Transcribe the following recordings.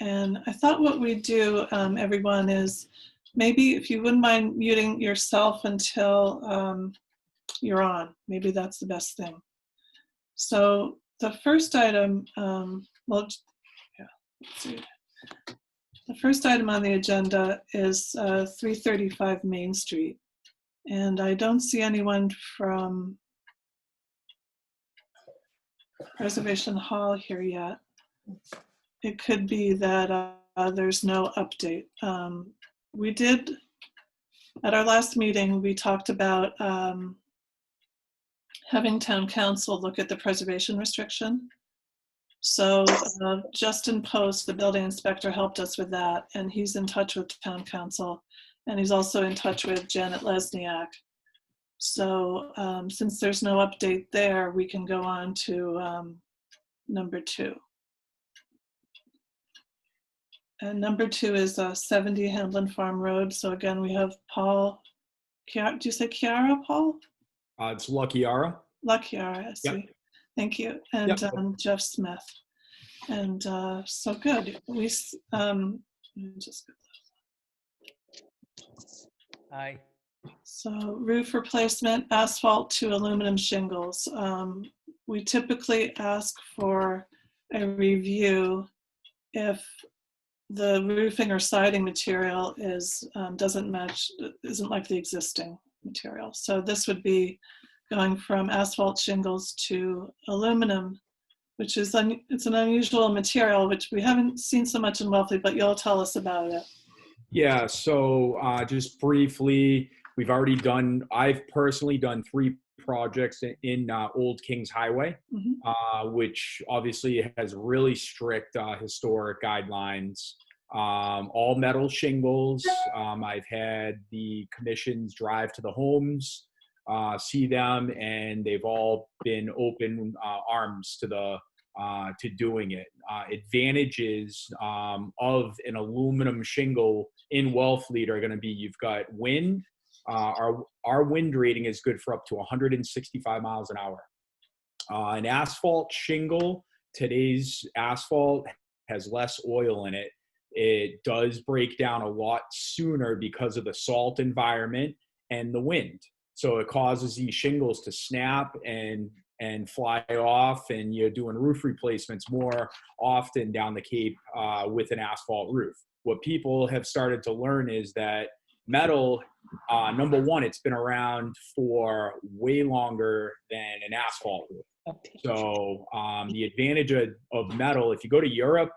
And I thought what we'd do, everyone, is maybe if you wouldn't mind muting yourself until you're on. Maybe that's the best thing. So the first item, let's see. The first item on the agenda is 335 Main Street. And I don't see anyone from Preservation Hall here yet. It could be that there's no update. We did, at our last meeting, we talked about having town council look at the preservation restriction. So Justin Post, the building inspector, helped us with that, and he's in touch with town council, and he's also in touch with Janet Lesniak. So since there's no update there, we can go on to number 2. And number 2 is 70 Hamlin Farm Road. So again, we have Paul. Do you say Chiara, Paul? It's La Chiara. La Chiara, I see. Yep. Thank you. And yep. Jeff Smith. And so good. We just Hi. So roof replacement, asphalt to aluminum shingles. We typically ask for a review if the roofing or siding material doesn't match, isn't like the existing material. So this would be going from asphalt shingles to aluminum, which is it's an unusual material, which we haven't seen so much in Wellfleet, but you'll tell us about it. Yeah, so just briefly, I've personally done 3 projects in Old Kings Highway, which obviously has really strict historic guidelines. All metal shingles. I've had the commissions drive to the homes, see them, and they've all been open arms to doing it. Advantages of an aluminum shingle in Wellfleet are going to be you've got wind. Our wind rating is good for up to 165 miles an hour. An asphalt shingle, today's asphalt has less oil in it. It does break down a lot sooner because of the salt environment and the wind. So it causes these shingles to snap and fly off, and you're doing roof replacements more often down the Cape with an asphalt roof. What people have started to learn is that metal, number one, it's been around for way longer than an asphalt roof. So the advantage of metal, if you go to Europe,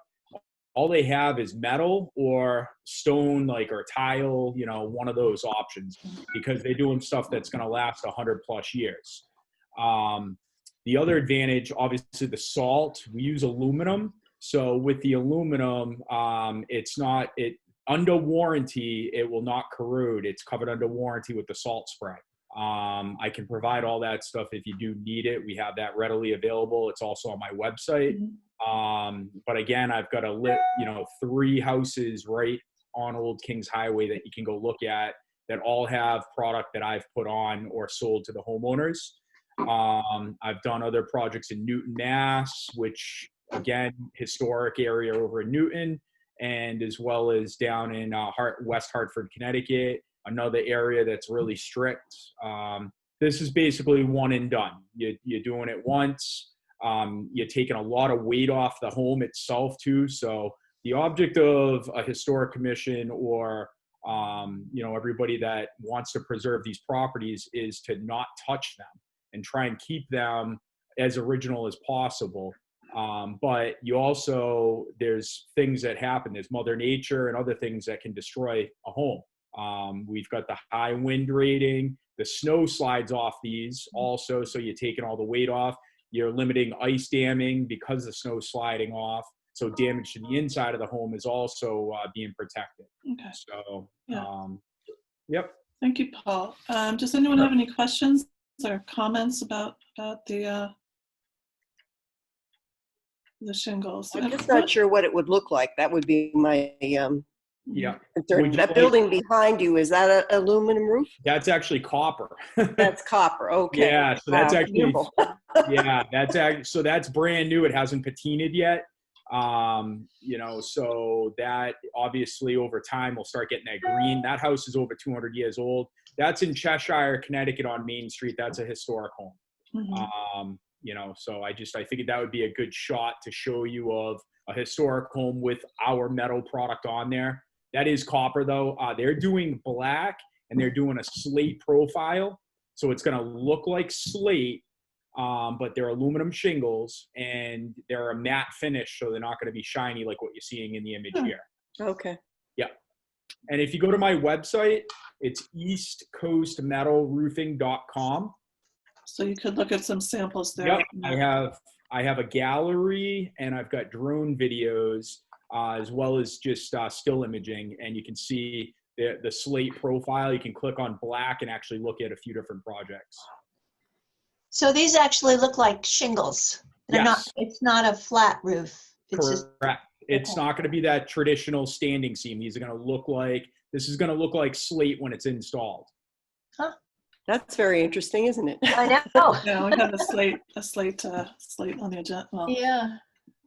all they have is metal or stone, or tile, one of those options, because they're doing stuff that's going to last 100+ years. The other advantage, obviously, the salt. We use aluminum. So with the aluminum, under warranty, it will not corrode. It's covered under warranty with the salt spray. I can provide all that stuff if you do need it. We have that readily available. It's also on my website. But again, I've got 3 houses right on Old Kings Highway that you can go look at that all have product that I've put on or sold to the homeowners. I've done other projects in Newton, Mass, which again, historic area over in Newton, and as well as down in West Hartford, Connecticut, another area that's really strict. This is basically one and done. You're doing it once. You're taking a lot of weight off the home itself too. So the object of a historic commission or everybody that wants to preserve these properties is to not touch them and try and keep them as original as possible. But there's things that happen. There's Mother Nature and other things that can destroy a home. We've got the high wind rating. The snow slides off these also, so you're taking all the weight off. You're limiting ice damming because the snow's sliding off. So damage to the inside of the home is also being protected. Okay. So, yeah. Yep. Thank you, Paul. Does anyone have any questions or comments about the shingles? I'm just not sure what it would look like. That would be my concern. That building behind you, is that an aluminum roof? That's actually copper. That's copper. Okay. Yeah, so that's actually so that's brand new. It hasn't patinaed yet. You know, so that obviously over time we'll start getting that green. That house is over 200 years old. That's in Cheshire, Connecticut on Main Street. That's a historic home. You know, so I figured that would be a good shot to show you of a historic home with our metal product on there. That is copper though. They're doing black and they're doing a slate profile. So it's going to look like slate, but they're aluminum shingles and they're a matte finish. So they're not going to be shiny like what you're seeing in the image here. Okay. Yeah. And if you go to my website, it's eastcoastmetalroofing.com. So you could look at some samples there. Yep, I have a gallery and I've got drone videos as well as just still imaging, and you can see the slate profile. You can click on black and actually look at a few different projects. So these actually look like shingles. They're Yes. not. It's not a flat roof. It's just Correct. It's okay. not going to be that traditional standing seam. These are going to look like, this is going to look like slate when it's installed. That's very interesting, isn't it? I know. Yeah, we have a slate on the agenda. Well, Yeah.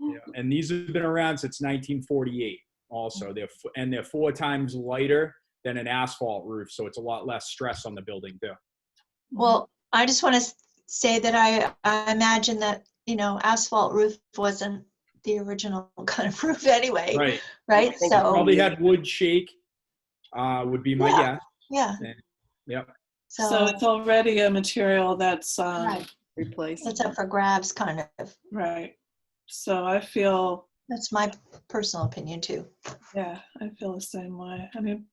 Yeah. And these have been around since 1948 also. They're 4 times lighter than an asphalt roof, so it's a lot less stress on the building too. Well, I just want to say that I imagine that, you know, asphalt roof wasn't the original kind of roof anyway. Right. Right. I think So Probably had wood shake, would be my guess. yeah. Yep. so it's already a material that's right. Replace. It's up for grabs, kind of. right. So I feel, That's my personal opinion too. yeah, I feel the same way.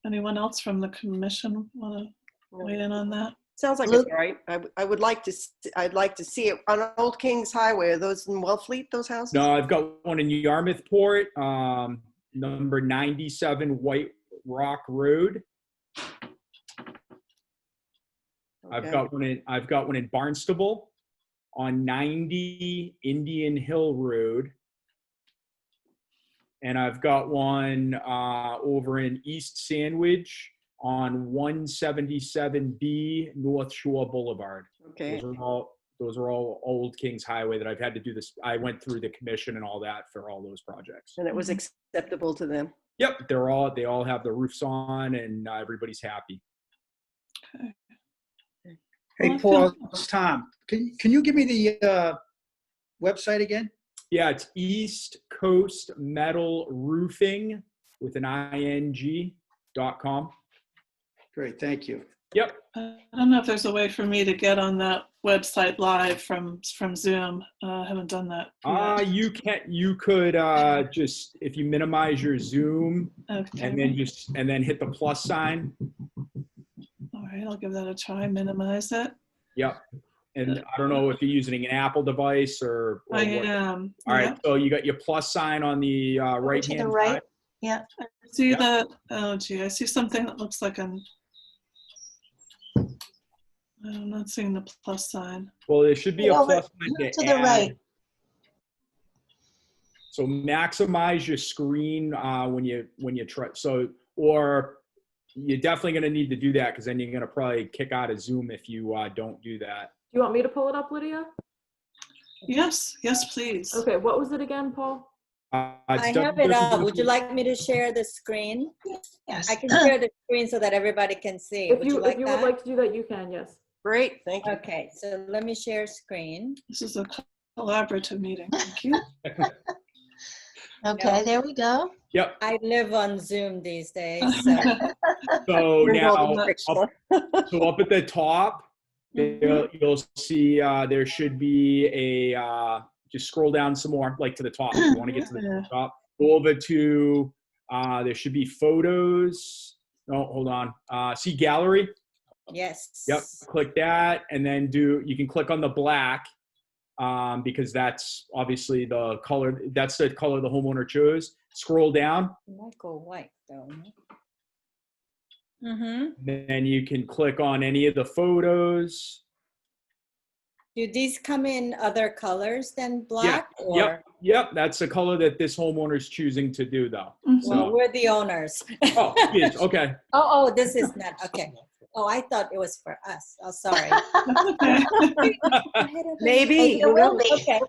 Anyone else from the commission want to weigh in on that? Sounds like Luke? it's right. I would like to. I'd like to see it on Old Kings Highway. Are those in Wellfleet? Those houses? No, I've got one in Yarmouthport, number 97 White Rock Road. Okay. I've got one in Barnstable on 90 Indian Hill Road. And I've got one over in East Sandwich on 177B North Shore Boulevard. Okay. Those are all Old Kings Highway that I've had to do this. I went through the commission and all that for all those projects. And it was acceptable to them. Yep, they all have the roofs on and everybody's happy. Hey, Well, I Paul, feel- it's Tom. Can you give me the website again? Yeah, it's East Coast Metal Roofing with an ing.com. Great, thank you. Yep. I don't know if there's a way for me to get on that website live from Zoom. I haven't done that yet. You could just, if you minimize your Zoom Okay. and then hit the plus sign. All right, I'll give that a try. Minimize it. Yep. And I don't know if you're using an Apple device or I what. am. All right, Yep. so you got your plus sign on the right To the hand right. side. Yeah. I see Yep. that. Oh, gee, I see something that looks like I'm not seeing the plus sign. Well, there should be a Over plus sign to the right. So maximize your screen when you try. So, or you're definitely going to need to do that because then you're going to probably kick out of Zoom if you don't do that. Do you want me to pull it up, Lydia? Yes, please. Okay, what was it again, Paul? I have it up. Would you like me to share the screen? Yes. I can share the screen so that everybody can see. If Would you you like would that? like to do that, you can, yes. Great, thank you. Okay, so let me share screen. This is a collaborative meeting. Thank you. Okay, there we go. Yep. I live on Zoom these days, so So We're involved in now, fictional. so up at the top, you'll see there should be a, just scroll down some more, like to the top. If you want to get to the top, go over to, there should be photos. No, hold on. See gallery? yes. Yep, click that and then you can click on the black because that's obviously the color, that's the color the homeowner chose. Scroll down. It might go white though. Mm-hmm. Then you can click on any of the photos. Do these come in other colors than black? Or? Yep, that's the color that this homeowner is choosing to do though. Well, we're the owners. Oh, yes, okay. Oh, this is not, okay. Oh, I thought it was for us. Oh, sorry. Maybe. It will be. Okay.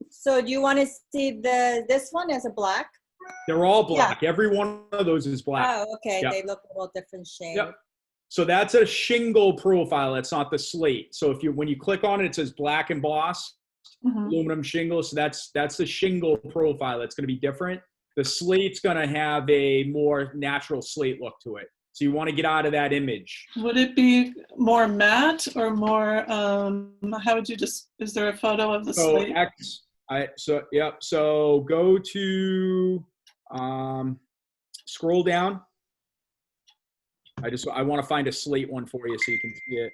So do you want to see this one as a black? They're all black. Every one of those is black. Oh, okay. Yep. They look a little different shade. Yep. So that's a shingle profile. That's not the slate. So when you click on it, it says black embossed aluminum shingle. So that's the shingle profile. That's going to be different. The slate's going to have a more natural slate look to it. So you want to get out of that image. Would it be more matte or more, how would you just, is there a photo of the slate? So go to, scroll down. I want to find a slate one for you so you can see it.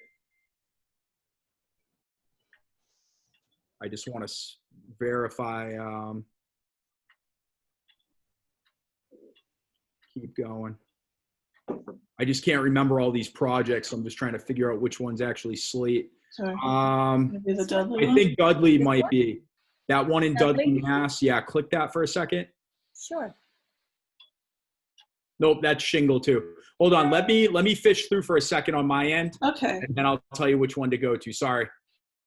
I just want to verify. Keep going. I just can't remember all these projects. So I'm just trying to figure out which one's actually slate. Sorry. Maybe the Dudley I one? think Dudley This might one? be. That one in Dudley, Dudley? Mass. Yeah, click that for a second. Sure. Nope, that's shingle too. Hold on, let me fish through for a second on my end, Okay, and then I'll tell you which one to go to. Sorry.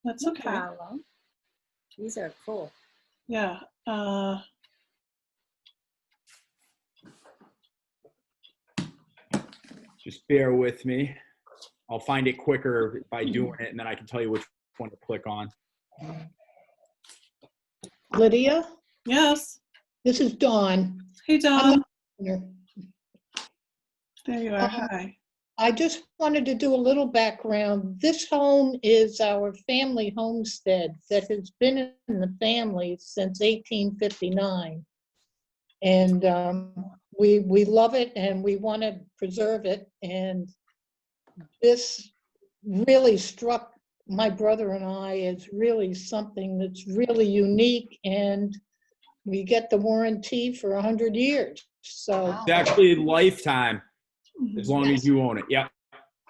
that's No okay. problem. These are cool. Yeah. Just bear with me. I'll find it quicker by doing it, and then I can tell you which one to click on. Lydia, Yes. this is Dawn. Hey, Don. Here. There you are. Hi. I just wanted to do a little background. This home is our family homestead that has been in the family since 1859. And we love it and we want to preserve it. And this really struck my brother and I as really something that's really unique, and we get the warranty for 100 years. So It's actually lifetime, as long as you own it. Yep.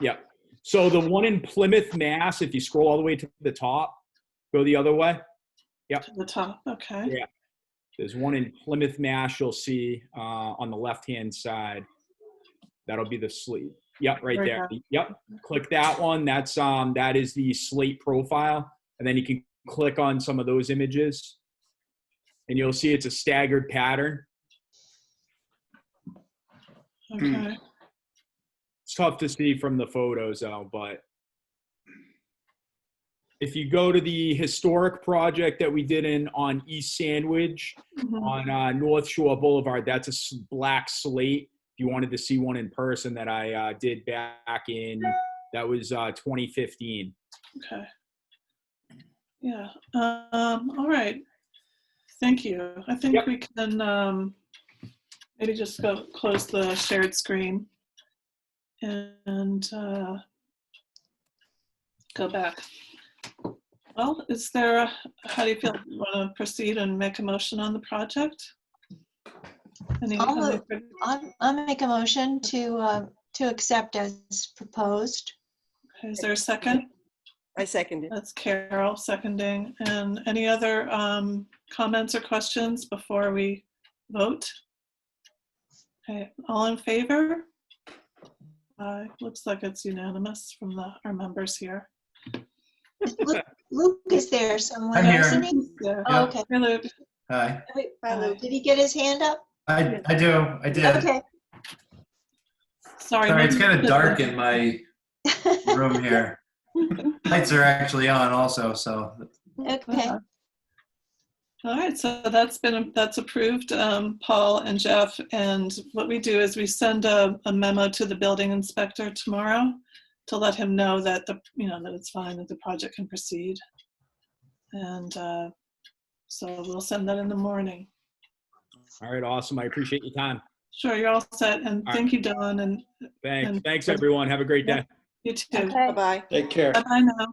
Yep. So the one in Plymouth, Mass, if you scroll all the way to the top, go the other way. Yep. To the top. Okay. Yeah. There's one in Plymouth, Mass, you'll see on the left-hand side. That'll be the slate. Yep, right there. Yep. Click that one. That is the slate profile. And then you can click on some of those images. And you'll see it's a staggered pattern. Okay. It's tough to see from the photos though, but if you go to the historic project that we did on East Sandwich on North Shore Boulevard, that's a black slate. If you wanted to see one in person that I did back in, that was 2015. Okay. Yeah. All right. Thank you. I think we can maybe just go close the shared screen and go back. Well, how do you feel? You want to proceed and make a motion on the project? I'll make a motion to accept as proposed. Okay, is there a second? I second it. That's Carol seconding. And any other comments or questions before we vote? Okay, all in favor? Looks like it's unanimous from our members here. Luke is there somewhere, I'm here. isn't he? Yeah. Oh, okay. Hey, Luke. Hi. Did he get his hand up? I did. Okay. Sorry, Sorry, it's maybe kind of dark in my room here. Lights are actually on also, so. Okay. All right, so that's approved, Paul and Jeff. And what we do is we send a memo to the building inspector tomorrow to let him know that that it's fine, that the project can proceed. And so we'll send that in the morning. All right, awesome. I appreciate your time. Sure, you're all set. And thank you, Dawn. And Thanks everyone. Have a great day. you too. Okay. Bye-bye. Take care. Bye-bye now.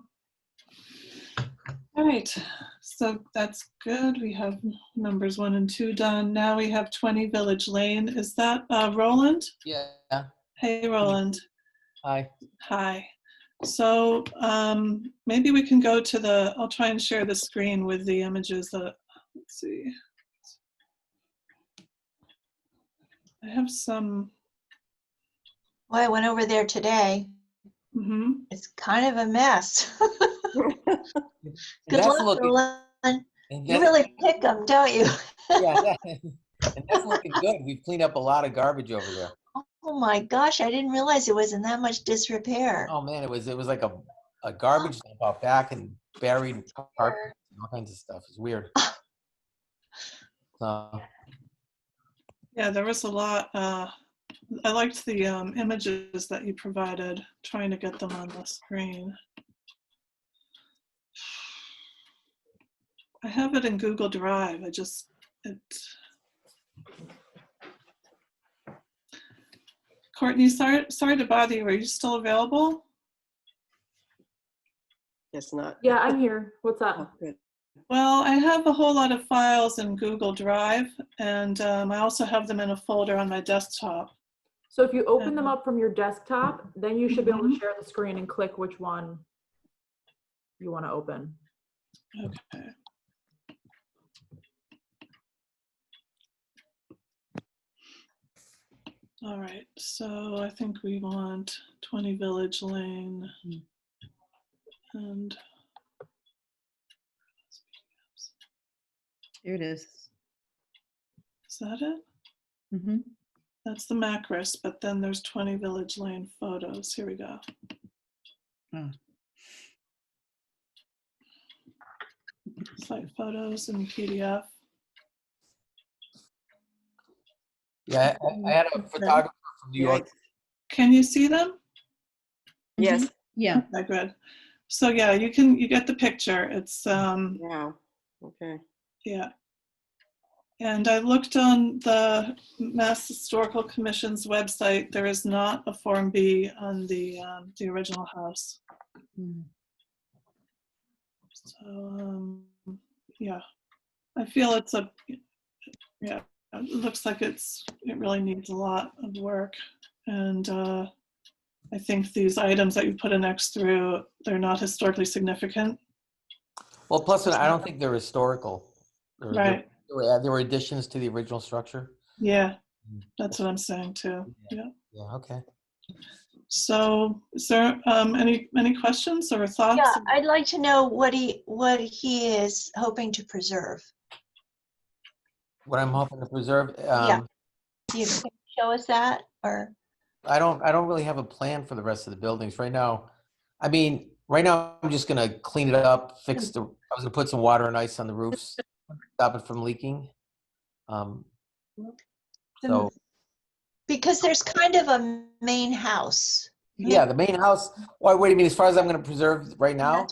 All right, so that's good. We have numbers 1 and 2 done. Now we have 20 Village Lane. Is that Roland? Yeah. Hey, Roland. Hi. Hi. So maybe we can go to I'll try and share the screen with the images that, let's see. I have some. Well, I went over there today. It's kind of a mess. Good luck, Roland. And You that, really pick them, don't you? yeah, and that's looking good. We've cleaned up a lot of garbage over there. Oh my gosh, I didn't realize it was in that much disrepair. Oh man, it was like a garbage dump out back and buried carpet and all kinds of stuff. It's weird. Yeah, there was a lot. I liked the images that you provided, trying to get them on the screen. I have it in Google Drive. Courtney, sorry to bother you. Are you still available? Guess not. Yeah, I'm here. What's Oh, up? good. Well, I have a whole lot of files in Google Drive, and I also have them in a folder on my desktop. So if you open them up from your desktop, then you should be able to Mhm. share the screen and click which one you want to open. Okay. All right, so I think we want 20 Village Lane and Here it is. is that it? Mm-hmm. That's the Macris, but then there's 20 Village Lane photos. Here we go. Oh. Site photos in PDF. Yeah, I had a photographer from New York. Can you see them? Yes. Yeah. Okay, good. So yeah, you get the picture. It's Wow. Okay. yeah. And I looked on the Mass Historical Commission's website. There is not a Form B on the original house. Mm. So yeah, I feel it's yeah. It looks like it really needs a lot of work, and I think these items that you put an X through, they're not historically significant. Well, plus I don't think they're historical. Right. There were additions to the original structure. Yeah, that's what I'm saying too. Yeah. Yeah. Okay. So, is there any questions or thoughts? Yeah, I'd like to know what he is hoping to preserve. What I'm hoping to preserve. Yeah. You can show us that, or I don't really have a plan for the rest of the buildings right now. I mean, right now I'm just gonna clean it up, I was gonna put some water and ice on the roofs, stop it from leaking. So because there's kind of a main house. yeah, the main house. Wait a minute. As far as I'm gonna preserve right now,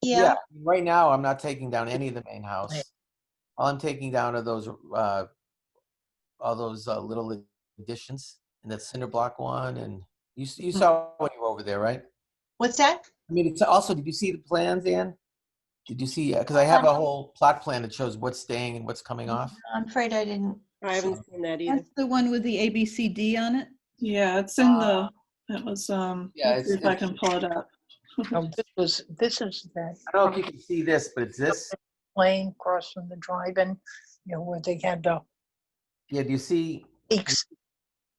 Yeah. right now I'm not taking down any of the main house. All I'm taking down are those all those little additions, and that cinder block one, and you saw when you were over there, right? What's that? I mean, it's also, did you see the plans, Ann? Did you see, because I have a whole plot plan that shows what's staying and what's coming off. I'm afraid I didn't. I haven't seen that either. That's the one with the ABCD on it? Yeah, it's in the. It was. Yeah, Let's see if I can pull it up. Oh, this is that I don't know if you can see this, but it's this. lane across from the drive-in, where they had the Yeah, do you see? peaks.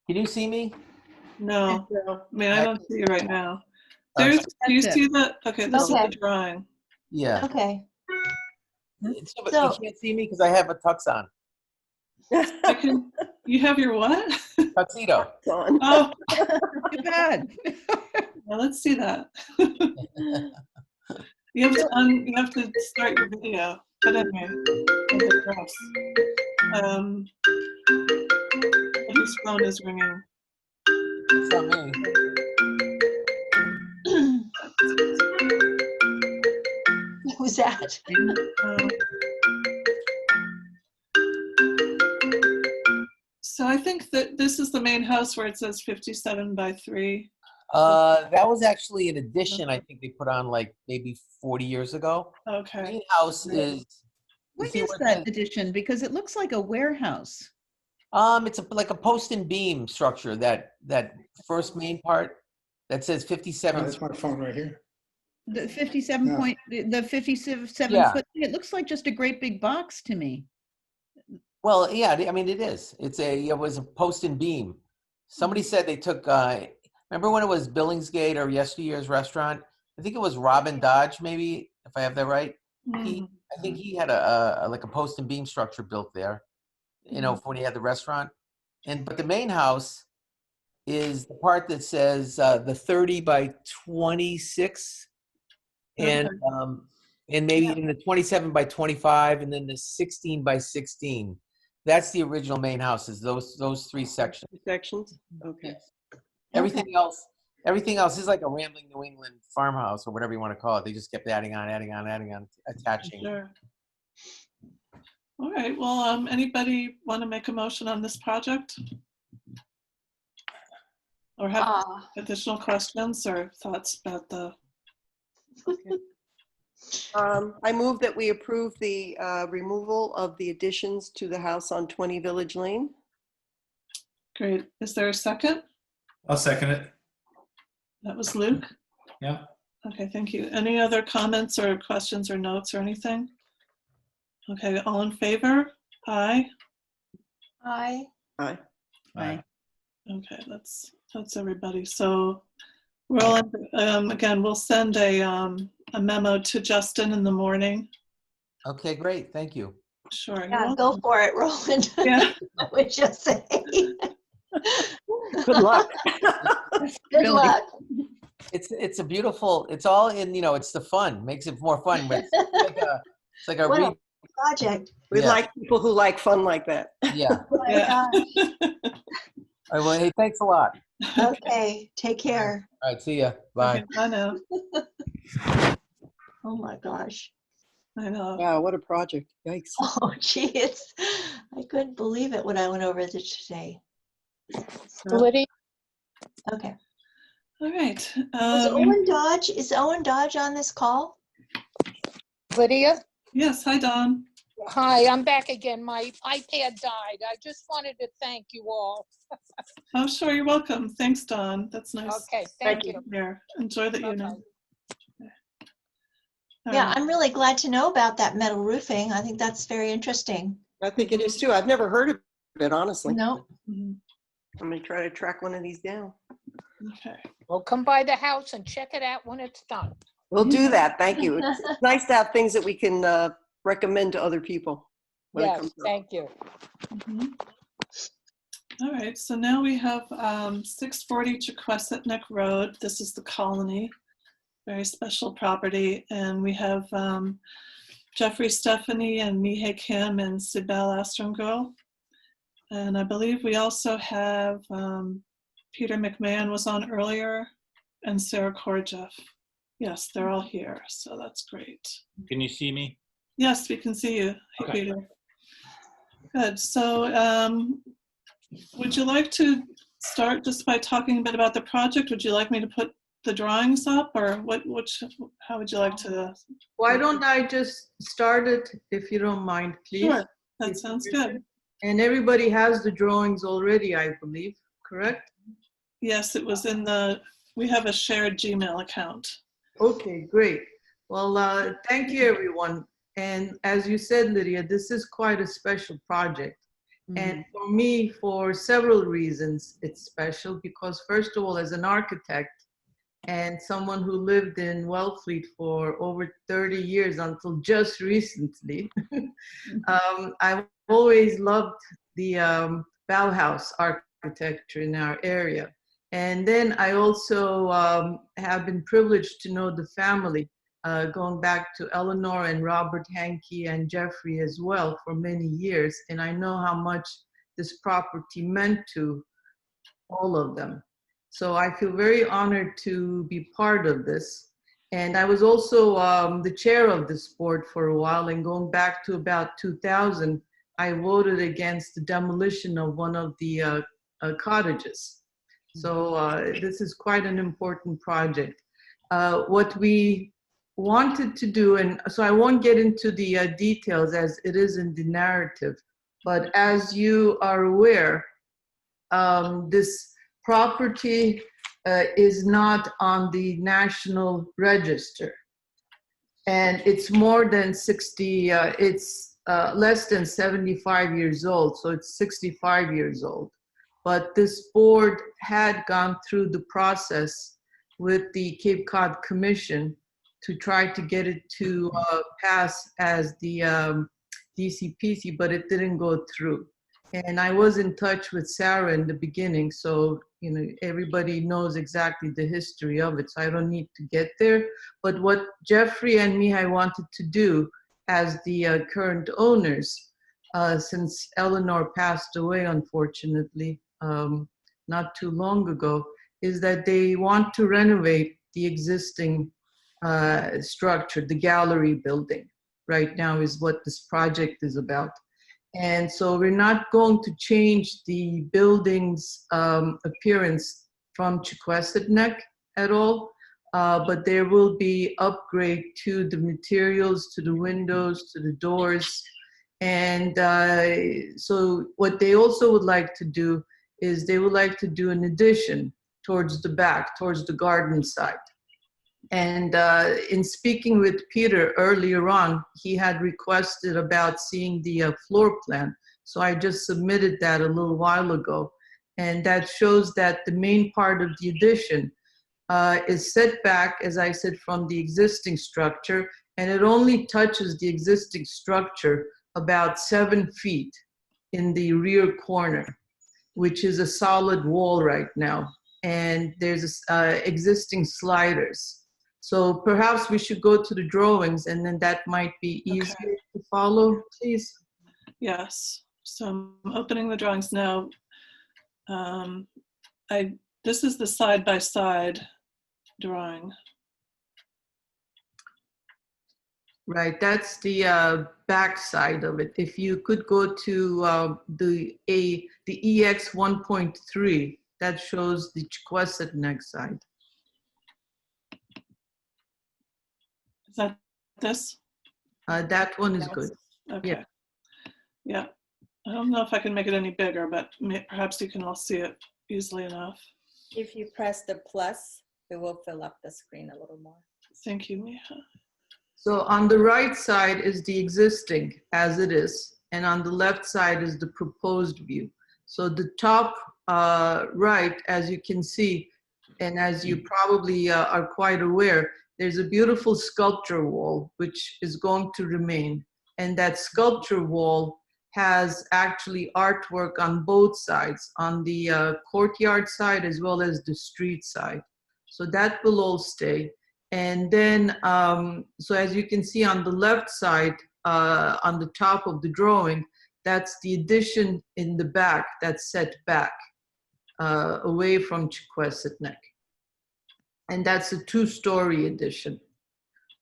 Can you see me? No, I mean I don't see you right now. There's. Do you see that? Okay, this is Okay. the drawing. Yeah. Okay. But So- you can't see me because I have a tux on. I can. You have your what? Tuxedo. It's on. Oh, Too bad. well, let's see that. You have to start your video. But anyway, I digress. Whose phone is ringing? It's not me. Who's that? So I think that this is the main house where it says 57 by 3. That was actually an addition I think they put on like maybe 40 years ago. Okay. Main house is. What see is where it that says- addition? Because it looks like a warehouse. It's like a post and beam structure. That first main part that says 57. That's my phone right here. The 57 Yeah. point, the 57 Yeah. foot, it looks like just a great big box to me. Well, yeah, I mean it is. It was a post and beam. Somebody said they took. Remember when it was Billingsgate or Yesteryear's Restaurant? I think it was Robin Dodge, maybe if I have that right. Mhm. I think he had like a post and beam structure built there, you know, for when he had the restaurant. But the main house is the part that says the 30 by 26 and Okay. and maybe in the 27 by 25 and then the 16 by 16. That's the original main house, is those three sections. Sections? Okay. Everything else is like a rambling New England farmhouse or whatever you want to call it. They just kept adding on, attaching. Sure. All right, well, anybody want to make a motion on this project? Or have additional questions or thoughts about the? I move that we approve the removal of the additions to the house on 20 Village Lane. Great. Is there a second? I'll second it. That was Luke. Yeah. Okay, thank you. Any other comments or questions or notes or anything? Okay, all in favor? Aye. Aye. Aye. Aye. Okay, that's everybody. So we'll again, we'll send a memo to Justin in the morning. Okay, great. Thank you. Sure. you're Yeah, go welcome. for it, Roland. Yeah. I would just say. Good luck. Good Really? luck. It's a beautiful. It's all in. You know, it's the fun. Makes it more fun. But it's like a What a project. We Yeah. like people who like fun like that. Yeah. Oh my Yeah. gosh. All right, well, hey, thanks a lot. Okay, take care. All right, see ya. Bye. Okay, I know. Oh my gosh. I know. Wow, what a project. Yikes. Oh, gee, I couldn't believe it when I went over it today. Lydia, Okay. All right. Is Owen Dodge on this call? Lydia? Yes. Hi, Don. Hi, I'm back again. My iPad died. I just wanted to thank you all. Oh, sure. You're welcome. Thanks, Don. That's nice. Okay, thank you. Here, enjoy the evening. Bye-bye. Yeah, I'm really glad to know about that metal roofing. I think that's very interesting. I think it is too. I've never heard of it, honestly. No. Mhm. I'm going to try to track one of these down. Okay. Well, come by the house and check it out when it's done. We'll do that. Thank you. It's nice to have things that we can recommend to other people. when it Yes, comes up. thank you. Mhm. All right, so now we have 640 Chequesset Neck Road. This is the Colony, very special property. And we have Jeffrey Stephanie and Mihei Kim and Sibel Astromgirl. And I believe we also have Peter McMahon was on earlier and Sarah Korjeff. Yes, they're all here, so that's great. Can you see me? Yes, we can see you. Hey, Okay. Peter. Good. So would you like to start just by talking a bit about the project? Would you like me to put the drawings up, or how would you like to? Why don't I just start it, if you don't mind, please? Sure, that sounds good. And everybody has the drawings already, I believe, correct? Yes, it was we have a shared Gmail account. Okay, great. Well, thank you, everyone. And as you said, Lydia, this is quite a special project. And for me, for several reasons, it's special because, first of all, as an architect and someone who lived in Wellfleet for over 30 years until just recently, I've always loved the Bauhaus architecture in our area. And then I also have been privileged to know the family, going back to Eleanor and Robert Hankey and Jeffrey as well for many years. And I know how much this property meant to all of them. So I feel very honored to be part of this. And I was also the chair of this board for a while, and going back to about 2000, I voted against the demolition of one of the cottages. So this is quite an important project. What we wanted to do, and so I won't get into the details as it is in the narrative, but as you are aware, this property is not on the National Register. And it's more than 60, it's less than 75 years old, so it's 65 years old. But this board had gone through the process with the Cape Cod Commission to try to get it to pass as the DCPC, but it didn't go through. And I was in touch with Sarah in the beginning, so everybody knows exactly the history of it, so I don't need to get there. But what Jeffrey and Mihai wanted to do as the current owners, since Eleanor passed away, unfortunately, not too long ago, is that they want to renovate the existing structure, the gallery building. Right now is what this project is about. And so we're not going to change the building's appearance from Chequesset Neck at all, but there will be upgrade to the materials, to the windows, to the doors. And so what they also would like to do is they would like to do an addition towards the back, towards the garden side. And in speaking with Peter earlier on, he had requested about seeing the floor plan. So I just submitted that a little while ago. And that shows that the main part of the addition is set back, as I said, from the existing structure. And it only touches the existing structure about 7 feet in the rear corner, which is a solid wall right now. And there's existing sliders. So perhaps we should go to the drawings, and then that might be easier to follow, please. Yes, so I'm opening the drawings now. This is the side-by-side drawing. Right, that's the back side of it. If you could go to the EX 1.3, that shows the Chequesset Neck side. Is that this? That one is good. Okay. Yeah. Yeah. I don't know if I can make it any bigger, but perhaps you can all see it easily enough. If you press the plus, it will fill up the screen a little more. Thank you, Miha. So on the right side is the existing as it is, and on the left side is the proposed view. So the top right, as you can see, and as you probably are quite aware, there's a beautiful sculpture wall which is going to remain. And that sculpture wall has actually artwork on both sides, on the courtyard side as well as the street side. So that will all stay. And then, so as you can see on the left side, on the top of the drawing, that's the addition in the back that's set back away from Chequesset Neck. And that's a 2-story addition.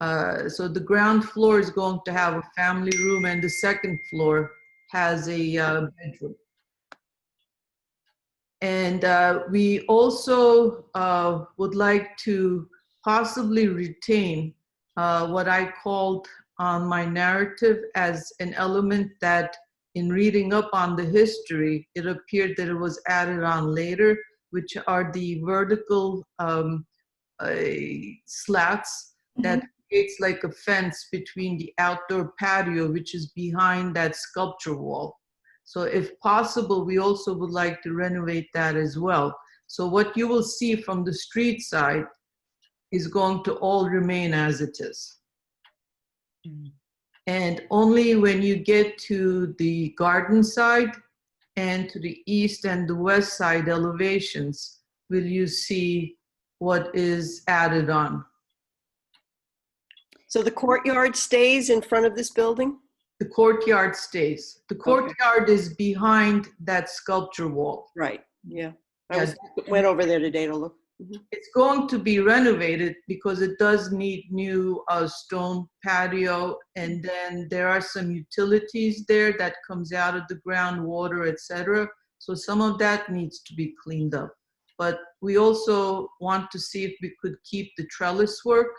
So the ground floor is going to have a family room, and the second floor has a bedroom. And we also would like to possibly retain what I called on my narrative as an element that, in reading up on the history, it appeared that it was added on later, which are the vertical slats that creates like a fence between the outdoor patio, which is behind that sculpture wall. So if possible, we also would like to renovate that as well. So what you will see from the street side is going to all remain as it is. And only when you get to the garden side and to the east and the west side elevations will you see what is added on. So the courtyard stays in front of this building? The courtyard stays. The courtyard is behind that sculpture wall. Right, yeah. I went over there today to look. It's going to be renovated because it does need new stone patio, and then there are some utilities there that comes out of the ground, water, etc. So some of that needs to be cleaned up. But we also want to see if we could keep the trellis work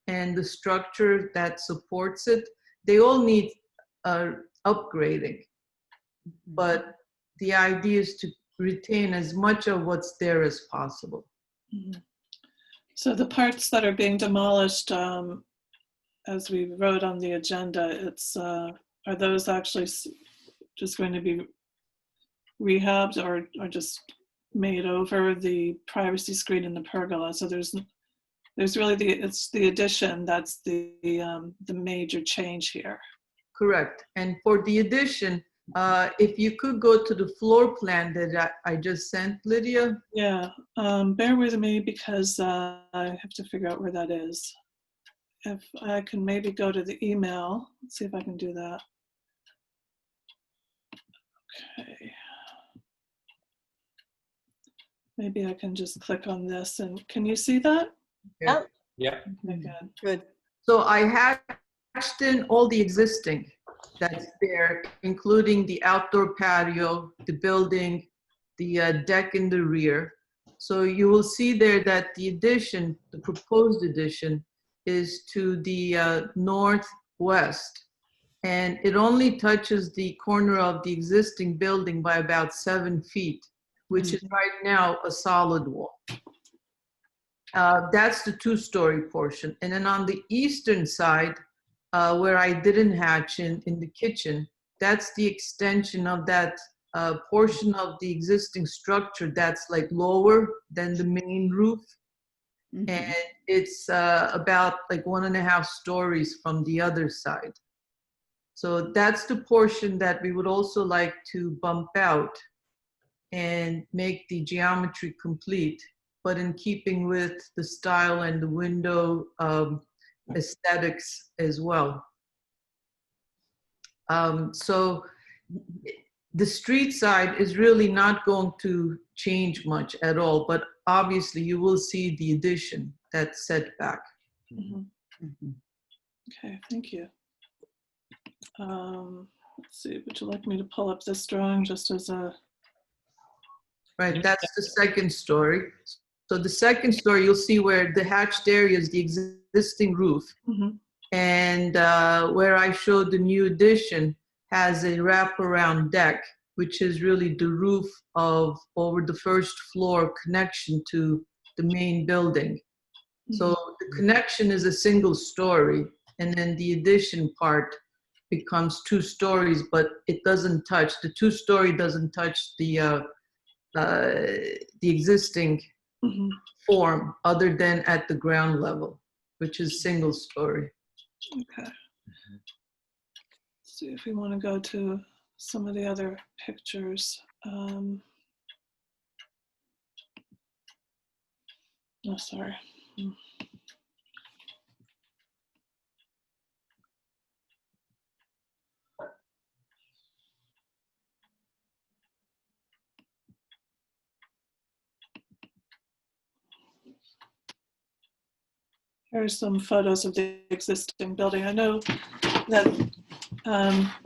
and the structure that supports it. They all need upgrading, but the idea is to retain as much of what's there as possible. So the parts that are being demolished, as we wrote on the agenda, are those actually just going to be rehabbed or just made over the privacy screen in the pergola? So there's there's really it's the addition that's the major change here. Correct. And for the addition, if you could go to the floor plan that I just sent, Lydia. Yeah, bear with me because I have to figure out where that is. If I can maybe go to the email, let's see if I can do that. Okay. Maybe I can just click on this and can you see that? Yep. Yeah. Okay, good. Good. So I hatched in all the existing that's there, including the outdoor patio, the building, the deck in the rear. So you will see there that the addition, the proposed addition, is to the northwest. And it only touches the corner of the existing building by about 7 feet, which is right now a solid wall. That's the 2-story portion. And then on the eastern side, where I didn't hatch in the kitchen, that's the extension of that portion of the existing structure that's like lower than the main roof. And it's about like 1.5 stories from the other side. So that's the portion that we would also like to bump out and make the geometry complete, but in keeping with the style and the window aesthetics as well. So the street side is really not going to change much at all, but obviously you will see the addition, that setback. Okay, thank you. Let's see, would you like me to pull up this drawing just as a... Right, that's the second story. So the second story, you'll see where the hatched area is the existing roof. And where I showed the new addition has a wraparound deck, which is really the roof of over the first floor connection to the main building. So the connection is a single story, and then the addition part becomes 2 stories, but it doesn't touch, the 2-story doesn't touch the existing form other than at the ground level, which is single story. Okay. Let's see if we want to go to some of the other pictures. Oh, sorry. Here's some photos of the existing building. I know that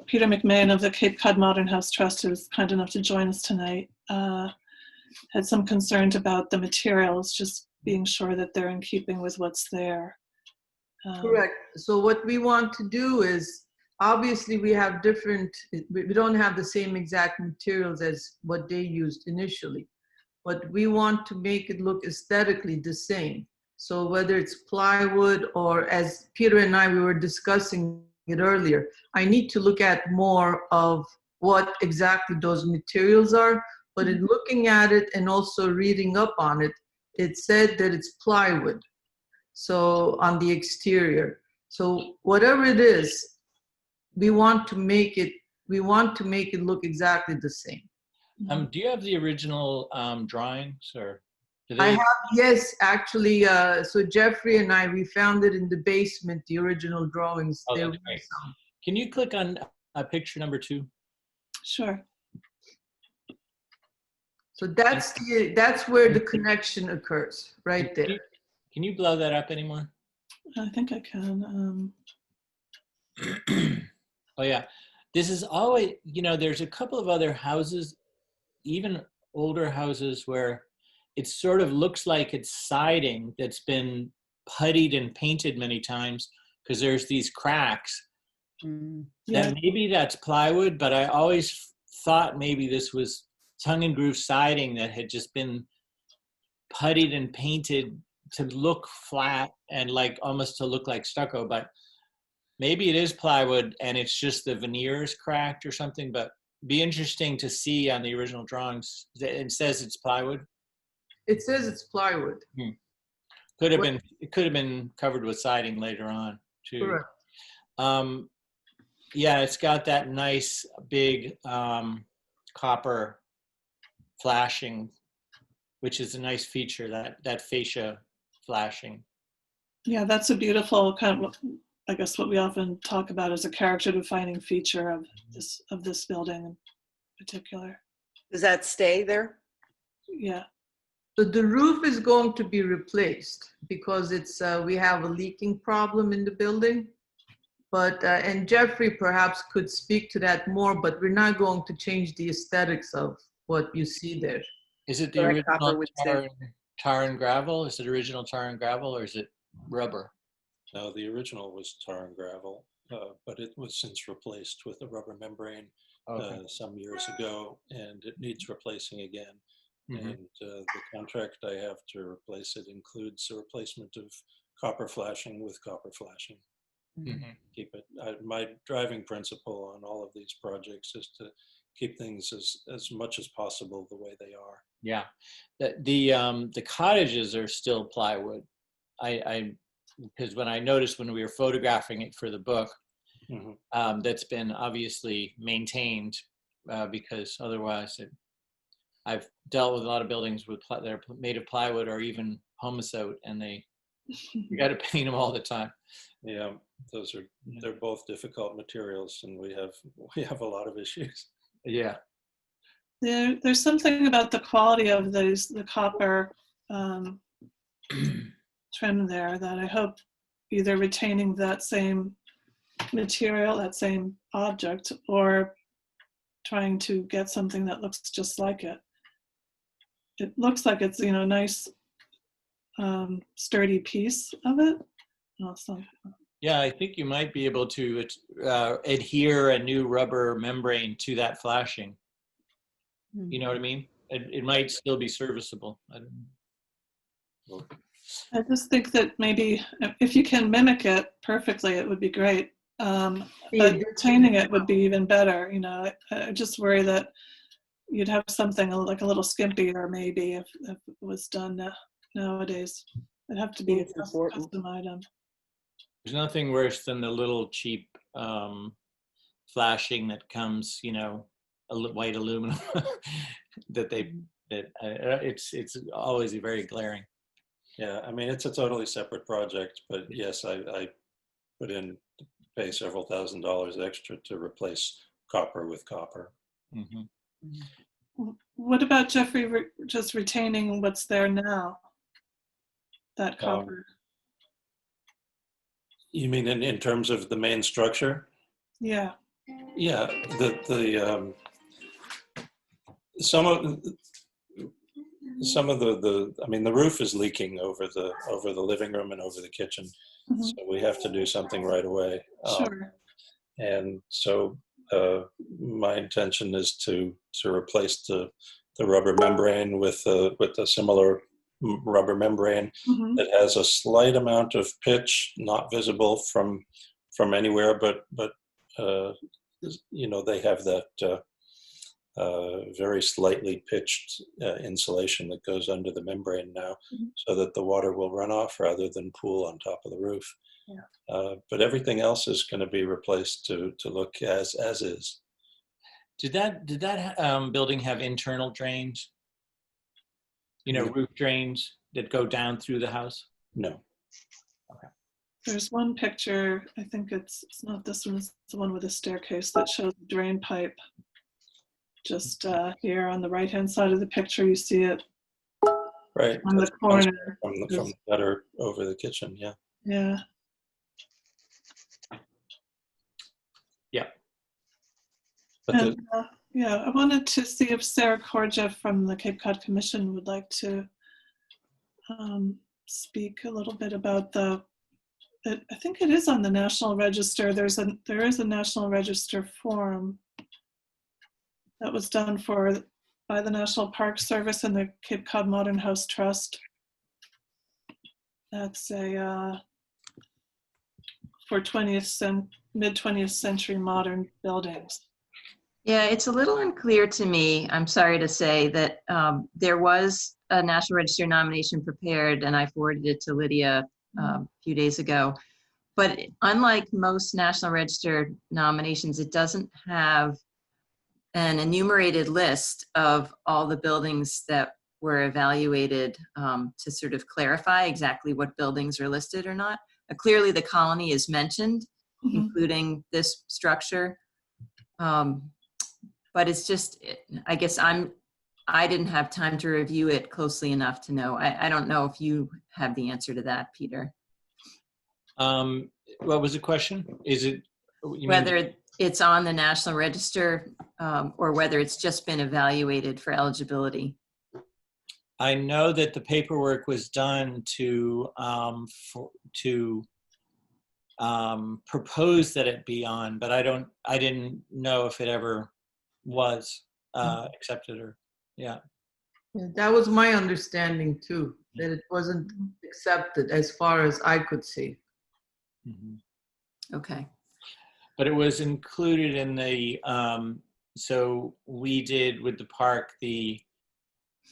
Peter McMahon of the Cape Cod Modern House Trust, who was kind enough to join us tonight, had some concerns about the materials, just being sure that they're in keeping with what's there. Correct. So what we want to do is, obviously we have different, we don't have the same exact materials as what they used initially, but we want to make it look aesthetically the same. So whether it's plywood or, as Peter and I, we were discussing it earlier, I need to look at more of what exactly those materials are, but in looking at it and also reading up on it, it said that it's plywood. So on the exterior. So whatever it is, we want to make it look exactly the same. Do you have the original drawings, or? I have, yes, actually. So Jeffrey and I, we found it in the basement, the original drawings. Oh, that's great. Can you click on picture number 2? Sure. So that's where the connection occurs, right there. Can you blow that up anymore? I think I can. Oh yeah, this is always, there's a couple of other houses, even older houses, where it sort of looks like it's siding that's been puttied and painted many times because there's these cracks. Yeah. Maybe that's plywood, but I always thought maybe this was tongue and groove siding that had just been puttied and painted to look flat and like almost to look like stucco, but maybe it is plywood and it's just the veneers cracked or something. But be interesting to see on the original drawings. It says it's plywood. It says it's plywood. It could have been covered with siding later on too. Correct. Yeah, it's got that nice big copper flashing, which is a nice feature, that fascia flashing. Yeah, that's a beautiful kind of, I guess what we often talk about as a character defining feature of this building in particular. Does that stay there? Yeah. So the roof is going to be replaced because we have a leaking problem in the building. But, and Jeffrey perhaps could speak to that more, but we're not going to change the aesthetics of what you see there. Is it the Correct, copper original would stay. tar and gravel? Is it original tar and gravel, or is it rubber? No, the original was tar and gravel, but it was since replaced with a rubber membrane some years ago, and it needs replacing again. Mm-hmm. And the contract I have to replace it includes a replacement of copper flashing with copper flashing. Mm-hmm. Keep it. My driving principle on all of these projects is to keep things as much as possible the way they are. Yeah, the cottages are still plywood. Because when I noticed when we were photographing it for the book, that's been obviously maintained because otherwise I've dealt with a lot of buildings that are made of plywood or even humus-out, and you got to paint them all the time. Yeah, they're both difficult materials, and we have a lot of issues. Yeah. There's something about the quality of the copper trim there that I hope either retaining that same material, that same object, or trying to get something that looks just like it. It looks like it's, a nice sturdy piece of it. Also. Yeah, I think you might be able to adhere a new rubber membrane to that flashing. You know what I mean? It might still be serviceable. I don't know. I just think that maybe if you can mimic it perfectly, it would be great. But retaining it would be even better. I just worry that you'd have something like a little skimpier maybe if it was done nowadays. It'd have to be a custom item. There's nothing worse than the little cheap flashing that comes, white aluminum it's always very glaring. Yeah, I mean, it's a totally separate project, but yes, I pay several $1,000s extra to replace copper with copper. Mm-hmm. What about Jeffrey just retaining what's there now? That copper. You mean in terms of the main structure? Yeah. Yeah, some of the roof is leaking over the living room and over the kitchen, so we have to do something right away. Sure. And so my intention is to replace the rubber membrane with a similar rubber membrane that has a slight amount of pitch, not visible from anywhere, but they have that very slightly pitched insulation that goes under the membrane now, so that the water will run off rather than pool on top of the roof. Yeah. But everything else is going to be replaced to look as is. Did that building have internal drains? Roof drains that go down through the house? No. Okay. There's one picture, I think it's not this one, it's the one with a staircase that shows the drain pipe. Just here on the right-hand side of the picture, you see it. Right. On the corner. From the gutter over the kitchen, yeah. Yeah. Yeah. And, I wanted to see if Sarah Korja from the Cape Cod Commission would like to speak a little bit about I think it is on the National Register. There is a National Register form that was done by the National Park Service and the Cape Cod Modern House Trust. That's for mid-20th century modern buildings. Yeah, it's a little unclear to me, I'm sorry to say, that there was a National Register nomination prepared, and I forwarded it to Lydia a few days ago. But unlike most National Register nominations, it doesn't have an enumerated list of all the buildings that were evaluated to sort of clarify exactly what buildings are listed or not. Clearly, the colony is mentioned, including this structure. But it's just, I guess I didn't have time to review it closely enough to know. I don't know if you have the answer to that, Peter. What was the question? Is it whether it's on the National Register or whether it's just been evaluated for eligibility? I know that the paperwork was done to propose that it be on, but I didn't know if it ever was accepted or, yeah. Yeah, that was my understanding too, that it wasn't accepted as far as I could see. Okay. But it was included in the, so we did with the park, the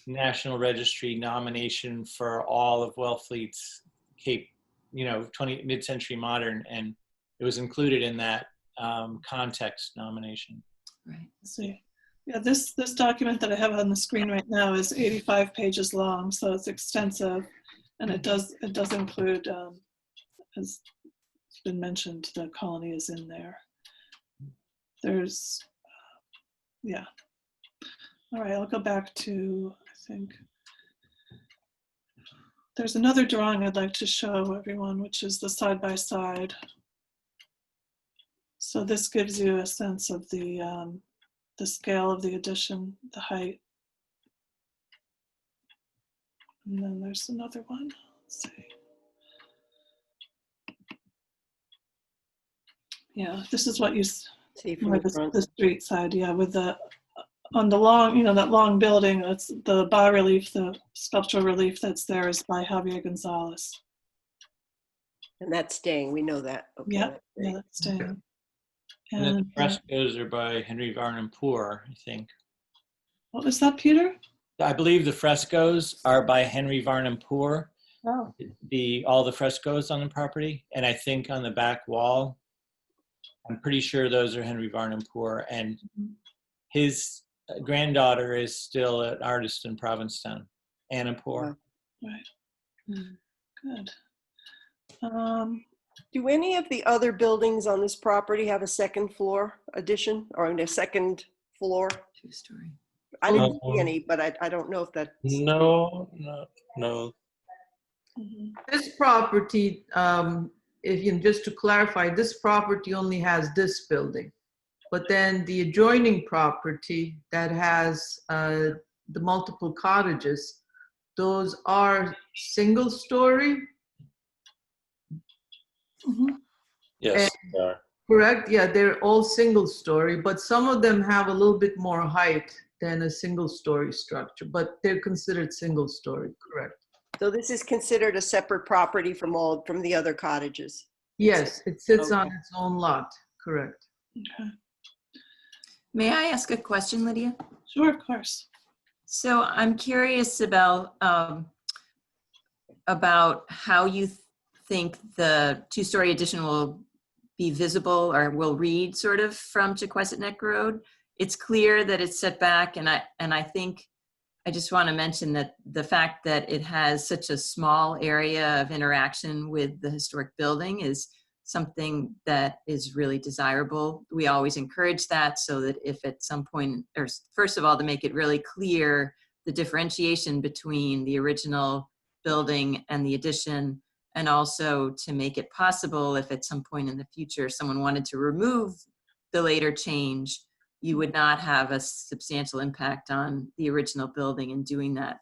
National Registry nomination for all of Wellfleet's Cape, mid-century modern, and it was included in that context nomination. Right. Let's see. Yeah, this document that I have on the screen right now is 85 pages long, so it's extensive, and it does include, as it's been mentioned, the colony is in there. There's, yeah. All right, I'll go back to, I think, there's another drawing I'd like to show everyone, which is the side-by-side. So this gives you a sense of the scale of the addition, the height. And then there's another one, let's see. Yeah, this is what you see from the street side, yeah, with the, on the long, that long building, that's the bas-relief, the sculptural relief that's there is by Javier Gonzalez. And that's staying, we know that. Okay, Yeah, that's staying. And then the frescoes are by Henry Varnum Poor, I think. What was that, Peter? I believe the frescoes are by Henry Varnum Poor. Oh. All the frescoes on the property. And I think on the back wall, I'm pretty sure those are Henry Varnum Poor. And his granddaughter is still an artist in Provincetown, Anna Poor. Right. Good. Do any of the other buildings on this property have a second floor addition or a second floor? Two-story. I didn't see any, but I don't know if that. No. This property, just to clarify, this property only has this building. But then the adjoining property that has the multiple cottages, those are single story. Yes, they are. Correct, yeah, they're all single story, but some of them have a little bit more height than a single story structure, but they're considered single story, correct. So this is considered a separate property from the other cottages? Yes, it sits on its own lot, correct. Okay. May I ask a question, Lydia? Sure, of course. So I'm curious about how you think the two-story addition will be visible or will read sort of from Chequesset Neck Road. It's clear that it's set back, and I think I just want to mention that the fact that it has such a small area of interaction with the historic building is something that is really desirable. We always encourage that, so that if at some point, or first of all, to make it really clear the differentiation between the original building and the addition, and also to make it possible if at some point in the future someone wanted to remove the later change, you would not have a substantial impact on the original building in doing that.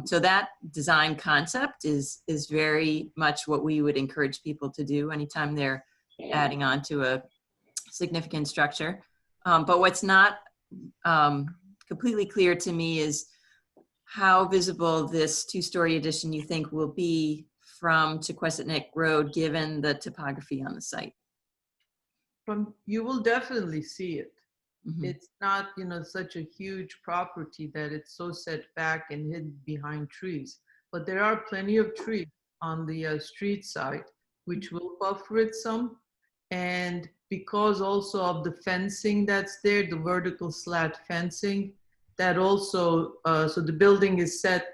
So that design concept is very much what we would encourage people to do anytime they're adding on to a significant structure. But what's not completely clear to me is how visible this two-story addition you think will be from Chequesset Neck Road, given the topography on the site. You will definitely see it. Mhm. It's not, such a huge property that it's so set back and hidden behind trees. But there are plenty of trees on the street side, which will buffer it some. And because also of the fencing that's there, the vertical slat fencing, that also, so the building is set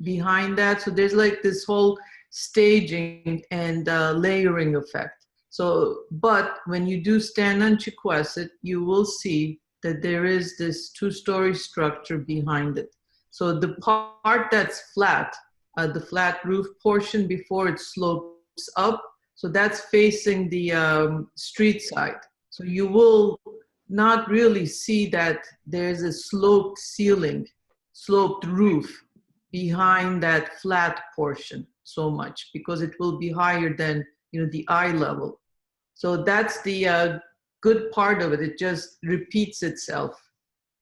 behind that. So there's like this whole staging and layering effect. So, but when you do stand on Chequesset, you will see that there is this two-story structure behind it. So the part that's flat, the flat roof portion before it slopes up, so that's facing the street side. So you will not really see that there's a sloped ceiling, sloped roof behind that flat portion so much, because it will be higher than the eye level. So that's the good part of it. It just repeats itself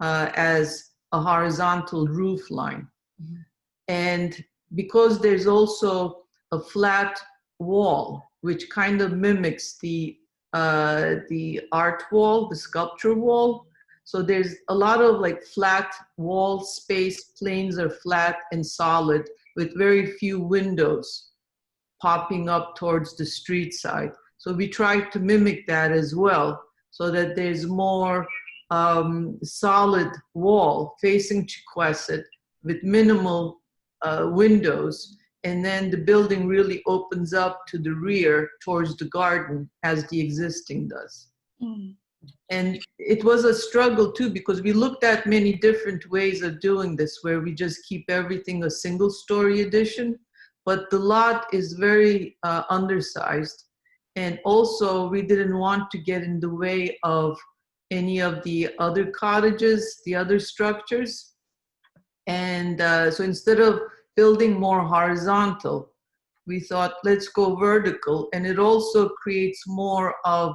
as a horizontal roof line. Mhm. And because there's also a flat wall, which kind of mimics the art wall, the sculpture wall. So there's a lot of like flat wall space, planes are flat and solid with very few windows popping up towards the street side. So we try to mimic that as well, so that there's more solid wall facing Chequesset with minimal windows. And then the building really opens up to the rear towards the garden as the existing does. Mm. And it was a struggle too, because we looked at many different ways of doing this, where we just keep everything a single story addition, but the lot is very undersized. And also we didn't want to get in the way of any of the other cottages, the other structures. And so instead of building more horizontal, we thought, let's go vertical. And it also creates more of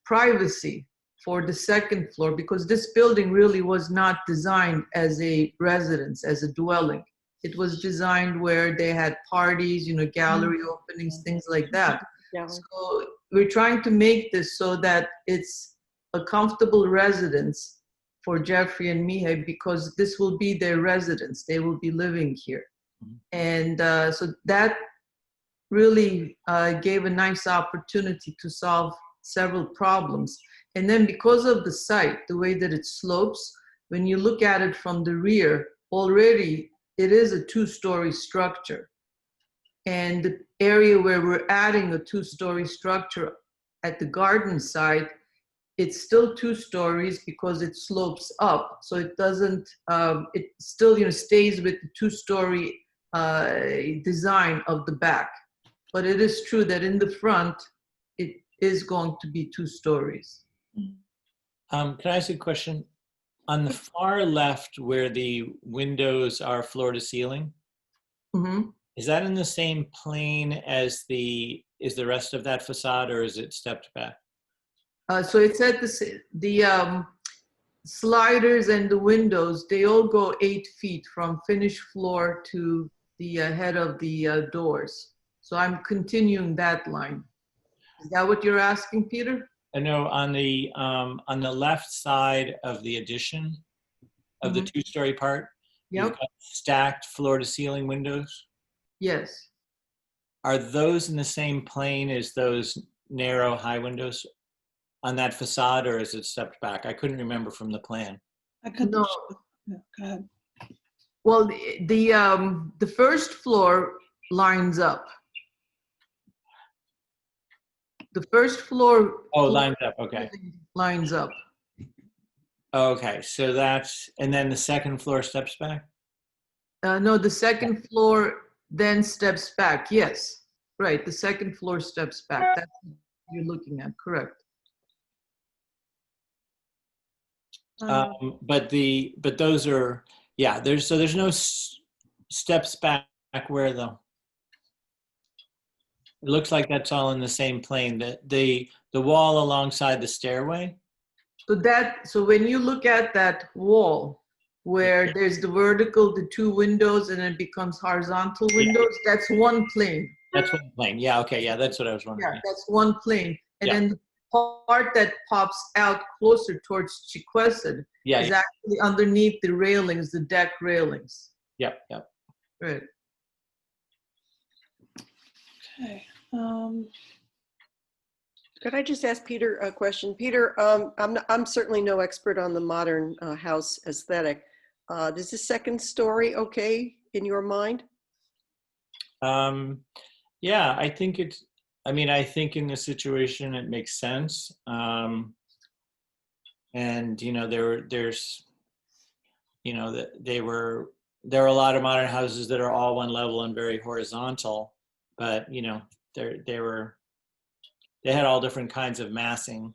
privacy for the second floor, because this building really was not designed as a residence, as a dwelling. It was designed where they had parties, gallery openings, things like that. Yeah. So we're trying to make this so that it's a comfortable residence for Jeffrey and Mihai, because this will be their residence. They will be living here. And so that really gave a nice opportunity to solve several problems. And then because of the site, the way that it slopes, when you look at it from the rear, already it is a two-story structure. And the area where we're adding a two-story structure at the garden side, it's still 2 stories because it slopes up. So it doesn't, it still stays with the 2-story design of the back. But it is true that in the front, it is going to be 2 stories. Can I ask you a question? On the far left, where the windows are floor to ceiling, Mm-hmm. is that in the same plane as the rest of that facade, or is it stepped back? So it's at the sliders and the windows, they all go 8 feet from finished floor to the head of the doors. So I'm continuing that line. Is that what you're asking, Peter? I know on the left side of the addition of the 2-story part, you've got stacked floor to ceiling windows. Yes. Are those in the same plane as those narrow high windows on that facade, or is it stepped back? I couldn't remember from the plan. I couldn't. No. Yeah, go ahead. Well, the first floor lines up. The first floor. Oh, lines up. Okay. Lines up. Okay, so that's, and then the second floor steps back? No, the second floor then steps back. Yes, right. The second floor steps back. That's what you're looking at, correct. But those are, yeah, there's no steps back where though? It looks like that's all in the same plane. The wall alongside the stairway. So when you look at that wall where there's the vertical, the 2 windows, and it becomes horizontal windows, that's one plane. That's one plane. Yeah. Okay. Yeah. That's what I was wondering. Yeah, that's one plane. And then the part that pops out closer towards Chiquesed Yeah, is yeah. actually underneath the railings, the deck railings. Yep, yep. Right. Okay. Could I just ask Peter a question? Peter, I'm certainly no expert on the modern house aesthetic. Is the second story okay in your mind? Yeah, I think it's, I mean, I think in this situation it makes sense. And, you know, there's, you know, there are a lot of modern houses that are all one level and very horizontal, but, you know, they had all different kinds of massing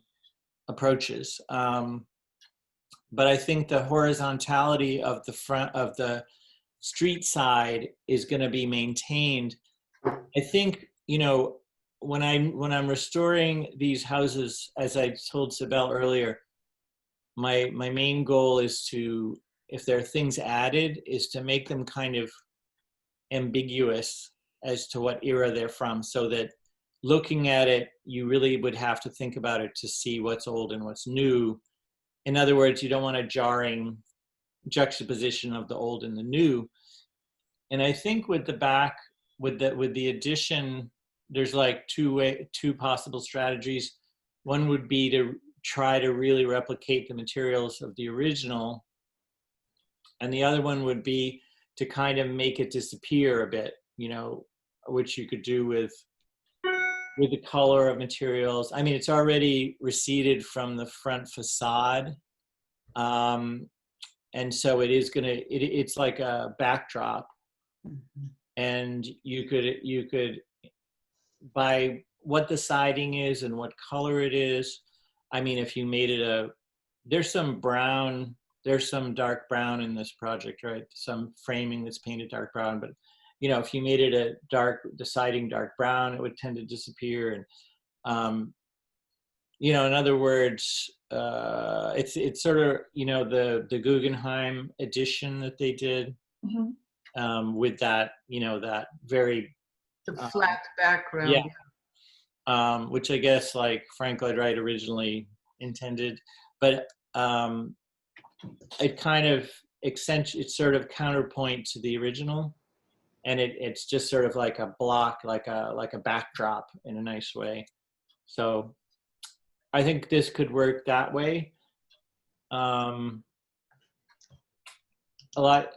approaches. But I think the horizontality of the front of the street side is going to be maintained. I think, you know, when I'm restoring these houses, as I told Sibel earlier, my main goal is to, if there are things added, is to make them kind of ambiguous as to what era they're from, so that looking at it, you really would have to think about it to see what's old and what's new. In other words, you don't want a jarring juxtaposition of the old and the new. And I think with the back, with the addition, there's like two possible strategies. One would be to try to really replicate the materials of the original, and the other one would be to kind of make it disappear a bit, you know, which you could do with the color of materials. I mean, it's already receded from the front facade, and so it is gonna, it's like a backdrop. And you could, by what the siding is and what color it is, I mean, if you made it there's some brown, there's some dark brown in this project, right? Some framing that's painted dark brown, but you know, if you made it the siding dark brown, it would tend to disappear. And you know, in other words, it's sort of, you know, the Guggenheim edition that they did. Mm-hmm. With that, you know, that very the flat background. Yeah. Which I guess like Frank Lloyd Wright originally intended, but it kind of it's sort of counterpoint to the original, and it's just sort of like a block, like a backdrop in a nice way. So I think this could work that way.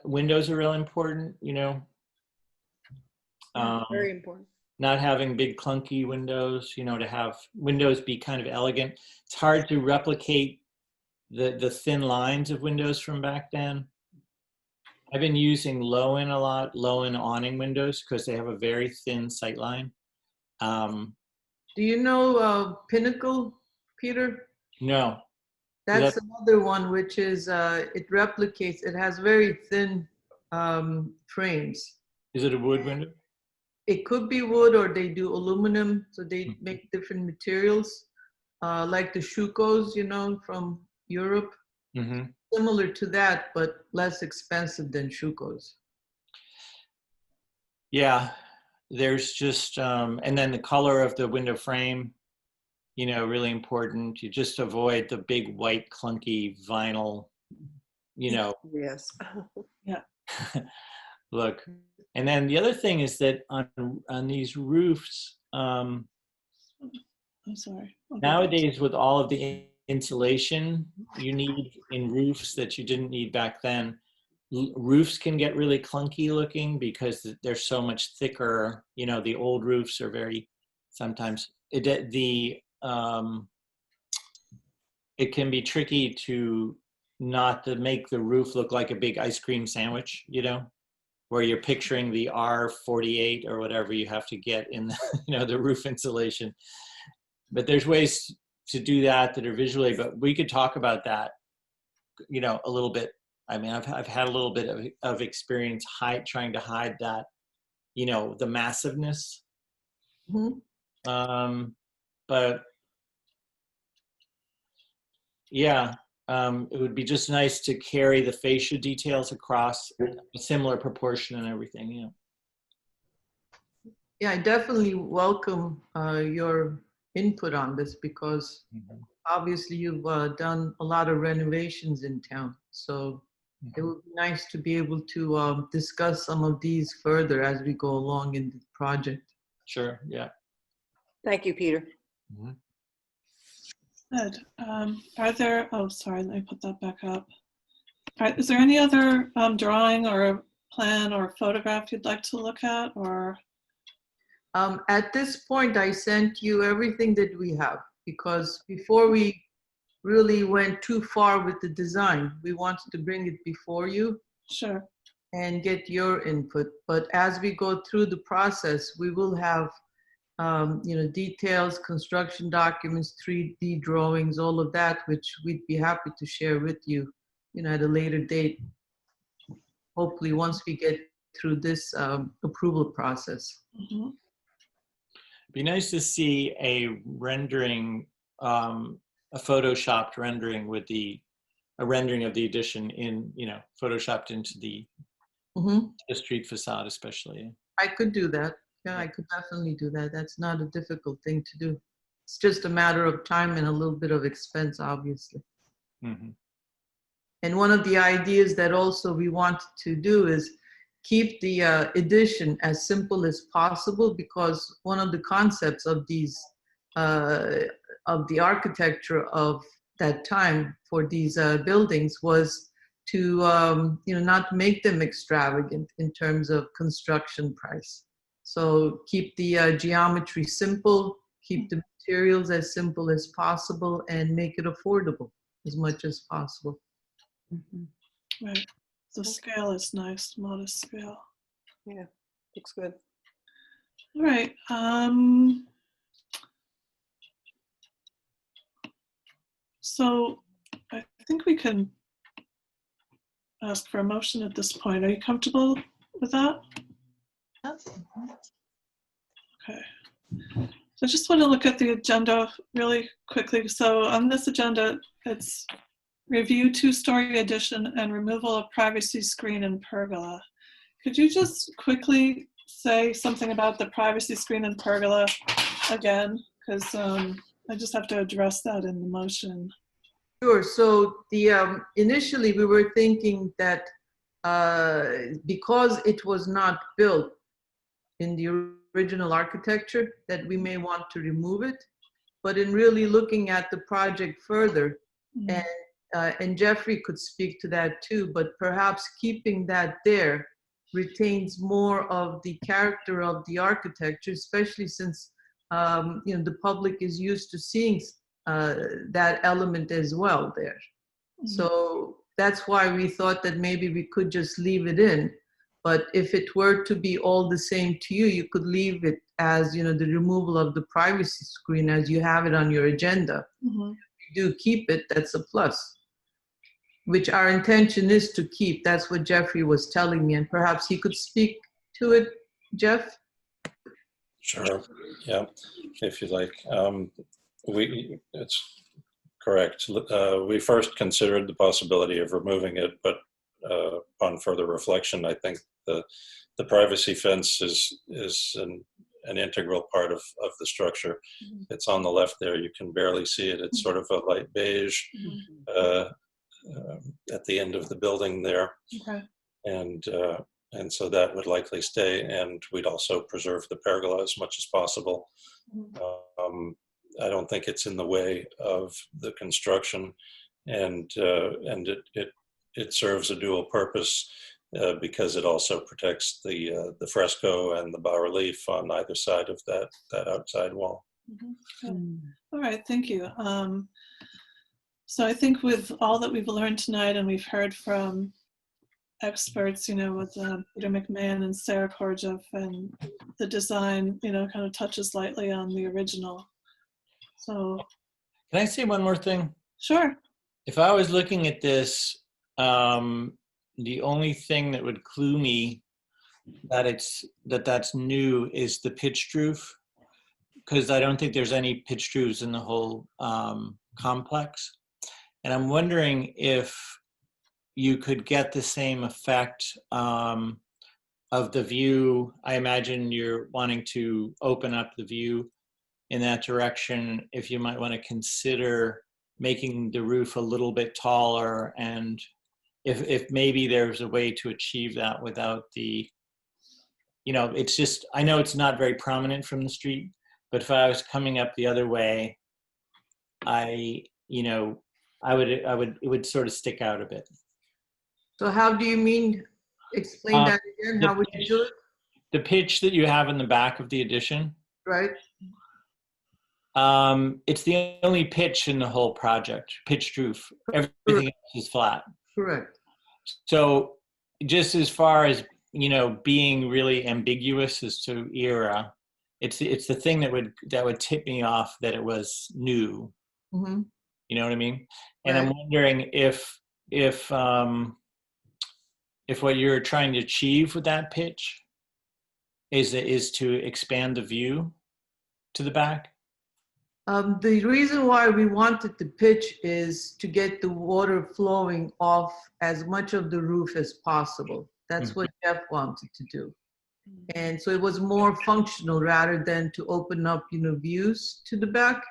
Windows are real important, you know. Very important. Not having big clunky windows, you know, to have windows be kind of elegant. It's hard to replicate the thin lines of windows from back then. I've been using low-in a lot, low-in awning windows, because they have a very thin sight line. Do you know Pinnacle, Peter? No. That's another one, which is, it replicates, it has very thin frames. Is it a wood window? It could be wood, or they do aluminum, so they make different materials, like the Shukos, you know, from Europe. Mm-hmm. Similar to that, but less expensive than Shukos. Yeah, there's just, and then the color of the window frame, you know, really important. You just avoid the big white clunky vinyl, you know. Yes. Yeah. Look. And then the other thing is that on these roofs, I'm sorry. nowadays with all of the insulation you need in roofs that you didn't need back then, roofs can get really clunky looking because they're so much thicker. You know, the old roofs are very, sometimes it can be tricky to not to make the roof look like a big ice cream sandwich, you know, where you're picturing the R48 or whatever you have to get in the, you know, the roof insulation. But there's ways to do that are visually, but we could talk about that, you know, a little bit. I mean, I've had a little bit of experience trying to hide that, you know, the massiveness. Mm-hmm. But yeah, it would be just nice to carry the fascia details across a similar proportion and everything, you know. Yeah, I definitely welcome your input on this because obviously you've done a lot of renovations in town. So it would be nice to be able to discuss some of these further as we go along in the project. Sure, yeah. Thank you, Peter. Good. Are there, oh, sorry, let me put that back up. All right, is there any other drawing or plan or photograph you'd like to look at, or? At this point, I sent you everything that we have because before we really went too far with the design, we wanted to bring it before you. Sure. And get your input. But as we go through the process, we will have details, construction documents, 3D drawings, all of that, which we'd be happy to share with you, at a later date. Hopefully, once we get through this approval process. Mm-hmm. Be nice to see a rendering, a photoshopped rendering with a rendering of the addition in, photoshopped into the street facade, especially. I could do that. Yeah, I could definitely do that. That's not a difficult thing to do. It's just a matter of time and a little bit of expense, obviously. And one of the ideas that also we wanted to do is keep the addition as simple as possible, because one of the concepts of these, of the architecture of that time for these buildings was to, not make them extravagant in terms of construction price. So keep the geometry simple, keep the materials as simple as possible, and make it affordable as much as possible. Right. The scale is nice, modest scale. Yeah, looks good. All right. So I think we can ask for a motion at this point. Are you comfortable with that? Okay. So I just want to look at the agenda really quickly. So on this agenda, it's review two-story addition and removal of privacy screen in pergola. Could you just quickly say something about the privacy screen in pergola again? Because I just have to address that in the motion. Sure. So the initially we were thinking that because it was not built in the original architecture, that we may want to remove it. But in really looking at the project further, and Jeffrey could speak to that too, but perhaps keeping that there retains more of the character of the architecture, especially since the public is used to seeing that element as well there. So that's why we thought that maybe we could just leave it in. But if it were to be all the same to you, you could leave it as, the removal of the privacy screen as you have it on your agenda. If you do keep it, that's a plus, which our intention is to keep. That's what Jeffrey was telling me, and perhaps he could speak to it, Jeff? Sure, yeah, if you like. It's correct. We first considered the possibility of removing it, but upon further reflection, I think the privacy fence is an integral part of the structure. It's on the left there. You can barely see it. It's sort of a light beige at the end of the building there. Okay. And so that would likely stay, and we'd also preserve the pergola as much as possible. I don't think it's in the way of the construction, and it serves a dual purpose because it also protects the fresco and the bas-relief on either side of that outside wall. All right, thank you. So I think with all that we've learned tonight, and we've heard from experts, with Peter McMahon and Sarah Korjeff, and the design, kind of touches lightly on the original. So. Can I say one more thing? Sure. If I was looking at this, the only thing that would clue me that that's new is the pitched roof, because I don't think there's any pitched roofs in the whole complex. And I'm wondering if you could get the same effect of the view. I imagine you're wanting to open up the view in that direction, if you might want to consider making the roof a little bit taller, and if maybe there's a way to achieve that without the, it's just, I know it's not very prominent from the street, but if I was coming up the other way, it would sort of stick out a bit. So how do you mean, explain that again, how would you do it? The pitch that you have in the back of the addition. Right. It's the only pitch in the whole project, pitched roof. Everything else is flat. Correct. So just as far as, being really ambiguous as to era, it's the thing that would tip me off that it was new. Mm-hmm. You know what I mean? And Right. I'm wondering if what you're trying to achieve with that pitch is to expand the view to the back. The reason why we wanted the pitch is to get the water flowing off as much of the roof as possible. That's what Jeff wanted to do. And so it was more functional rather than to open up, views to the back.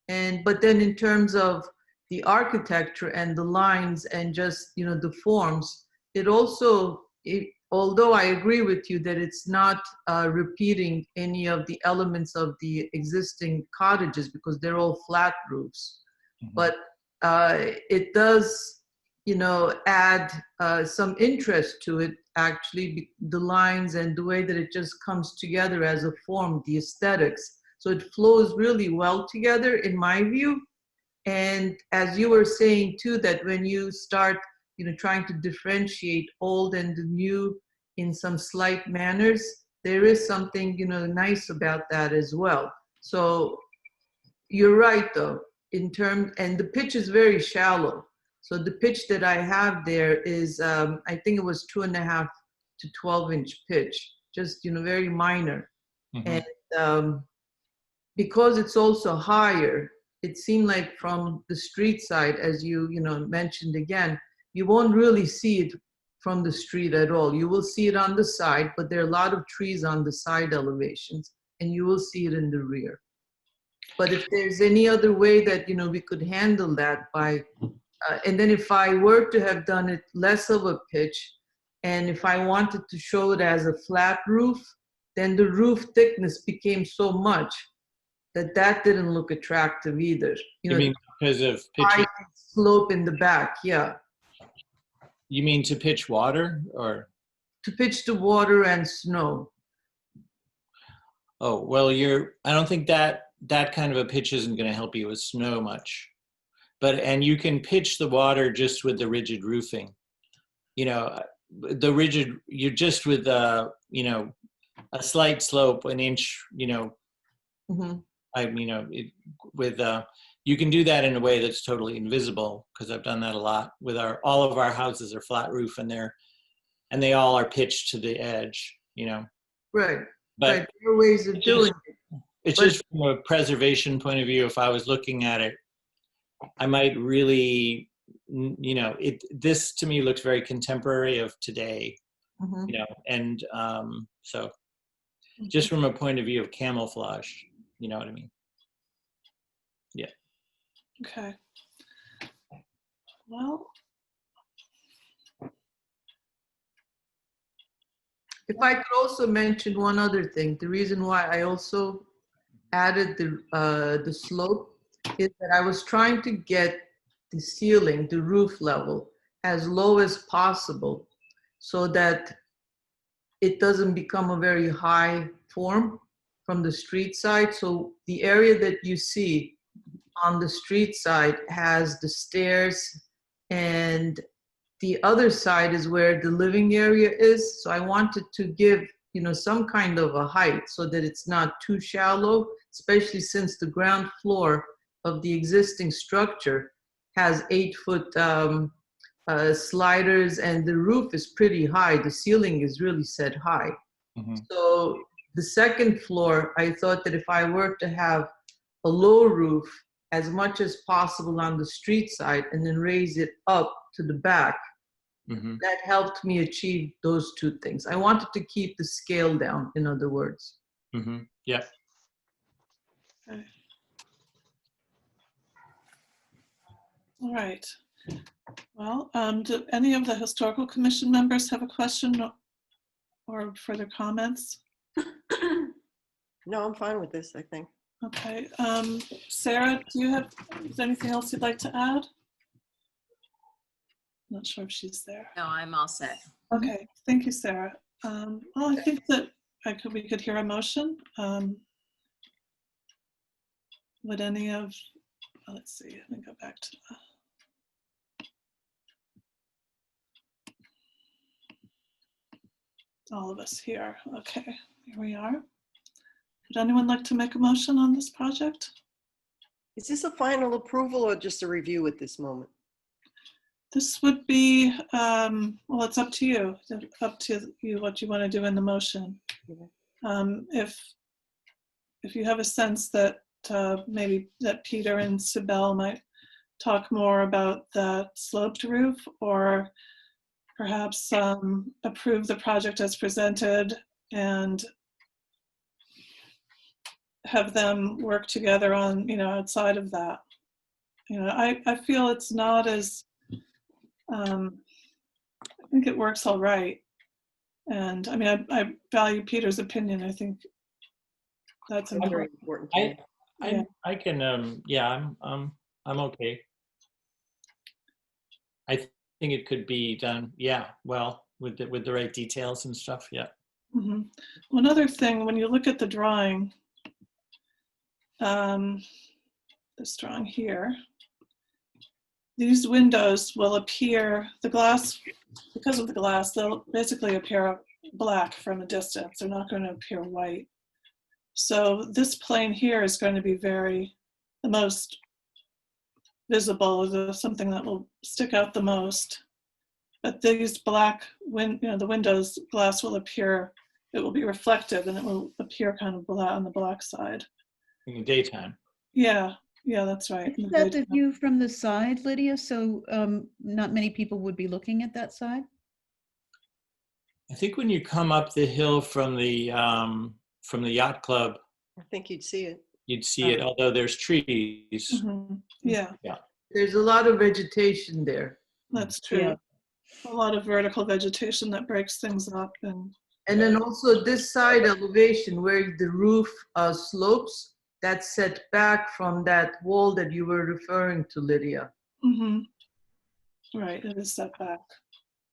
But then in terms of the architecture and the lines and just, the forms, although I agree with you that it's not repeating any of the elements of the existing cottages because they're all flat roofs, but it does, add some interest to it, actually, the lines and the way that it just comes together as a form, the aesthetics. So it flows really well together, in my view. And as you were saying too, that when you start, trying to differentiate old and the new in some slight manners, there is something, nice about that as well. So you're right though, and the pitch is very shallow. So the pitch that I have there is, I think it was 2.5 to 12-inch pitch, just, very minor. Mm-hmm. And because it's also higher, it seemed like from the street side, as you mentioned again, you won't really see it from the street at all. You will see it on the side, but there are a lot of trees on the side elevations, and you will see it in the rear. But if there's any other way that, we could handle that by, and then if I were to have done it less of a pitch, and if I wanted to show it as a flat roof, then the roof thickness became so much that didn't look attractive either. You mean because of pitch? High slope in the back, yeah. You mean to pitch water or? To pitch the water and snow. Oh, well, I don't think that kind of a pitch isn't going to help you with snow much. And you can pitch the water just with the rigid roofing. You're just with, a slight slope, an inch, Mm-hmm. You can do that in a way that's totally invisible, because I've done that a lot with all of our houses are flat roof, and they all are pitched to the edge, Right. But right. There are ways of doing it. It's just from a preservation point of view, if I was looking at it, I might really, this to me looks very contemporary of today, Mm-hmm. and so just from a point of view of camouflage, you know what I mean? Yeah. Okay. Well, if I could also mention one other thing, the reason why I also added the slope is that I was trying to get the ceiling, the roof level, as low as possible so that it doesn't become a very high form from the street side. So the area that you see on the street side has the stairs, and the other side is where the living area is. So I wanted to give, some kind of a height so that it's not too shallow, especially since the ground floor of the existing structure has 8-foot sliders, and the roof is pretty high. The ceiling is really set high. Mm-hmm. So the second floor, I thought that if I were to have a low roof as much as possible on the street side and then raise it up to the back, mm-hmm. that helped me achieve those two things. I wanted to keep the scale down, in other words. Mm-hmm. Yeah. Okay. All right. Well, do any of the Historical Commission members have a question or further comments? No, I'm fine with this, I think. Okay. Sarah, is there anything else you'd like to add? Not sure if she's there. No, I'm all set. Okay, thank you, Sarah. Well, I think that we could hear a motion. Would any of, let's see, let me go back to all of us here. Okay, here we are. Would anyone like to make a motion on this project? Is this a final approval or just a review at this moment? This would be, well, it's up to you. Up to you what you want to do in the motion. If you have a sense that maybe that Peter and Sibel might talk more about that sloped roof, or perhaps approve the project as presented and have them work together on, outside of that. I feel it's not as, I think it works all right. And I mean, I value Peter's opinion. I think that's Very important. important. I can, yeah, I'm okay. I think it could be done, yeah, well, with the right details and stuff, yeah. Mm-hmm. One other thing, when you look at the drawing, this drawing here, these windows will appear, the glass, because of the glass, they'll basically appear black from a distance. They're not going to appear white. So this plane here is going to be the most visible, something that will stick out the most. But these black, the windows glass will appear, it will be reflective and it will appear kind of black on the black side. In the daytime. Yeah, that's right. Is that the view from the side, Lydia? So not many people would be looking at that side? I think when you come up the hill from the yacht club, I think you'd see it. You'd see it, although there's trees. Mm-hmm. Yeah. There's a lot of vegetation there. That's true. Yeah. A lot of vertical vegetation that breaks things up. And then also this side elevation where the roof slopes, that's set back from that wall that you were referring to, Lydia. Mm-hmm. Right, it is set back.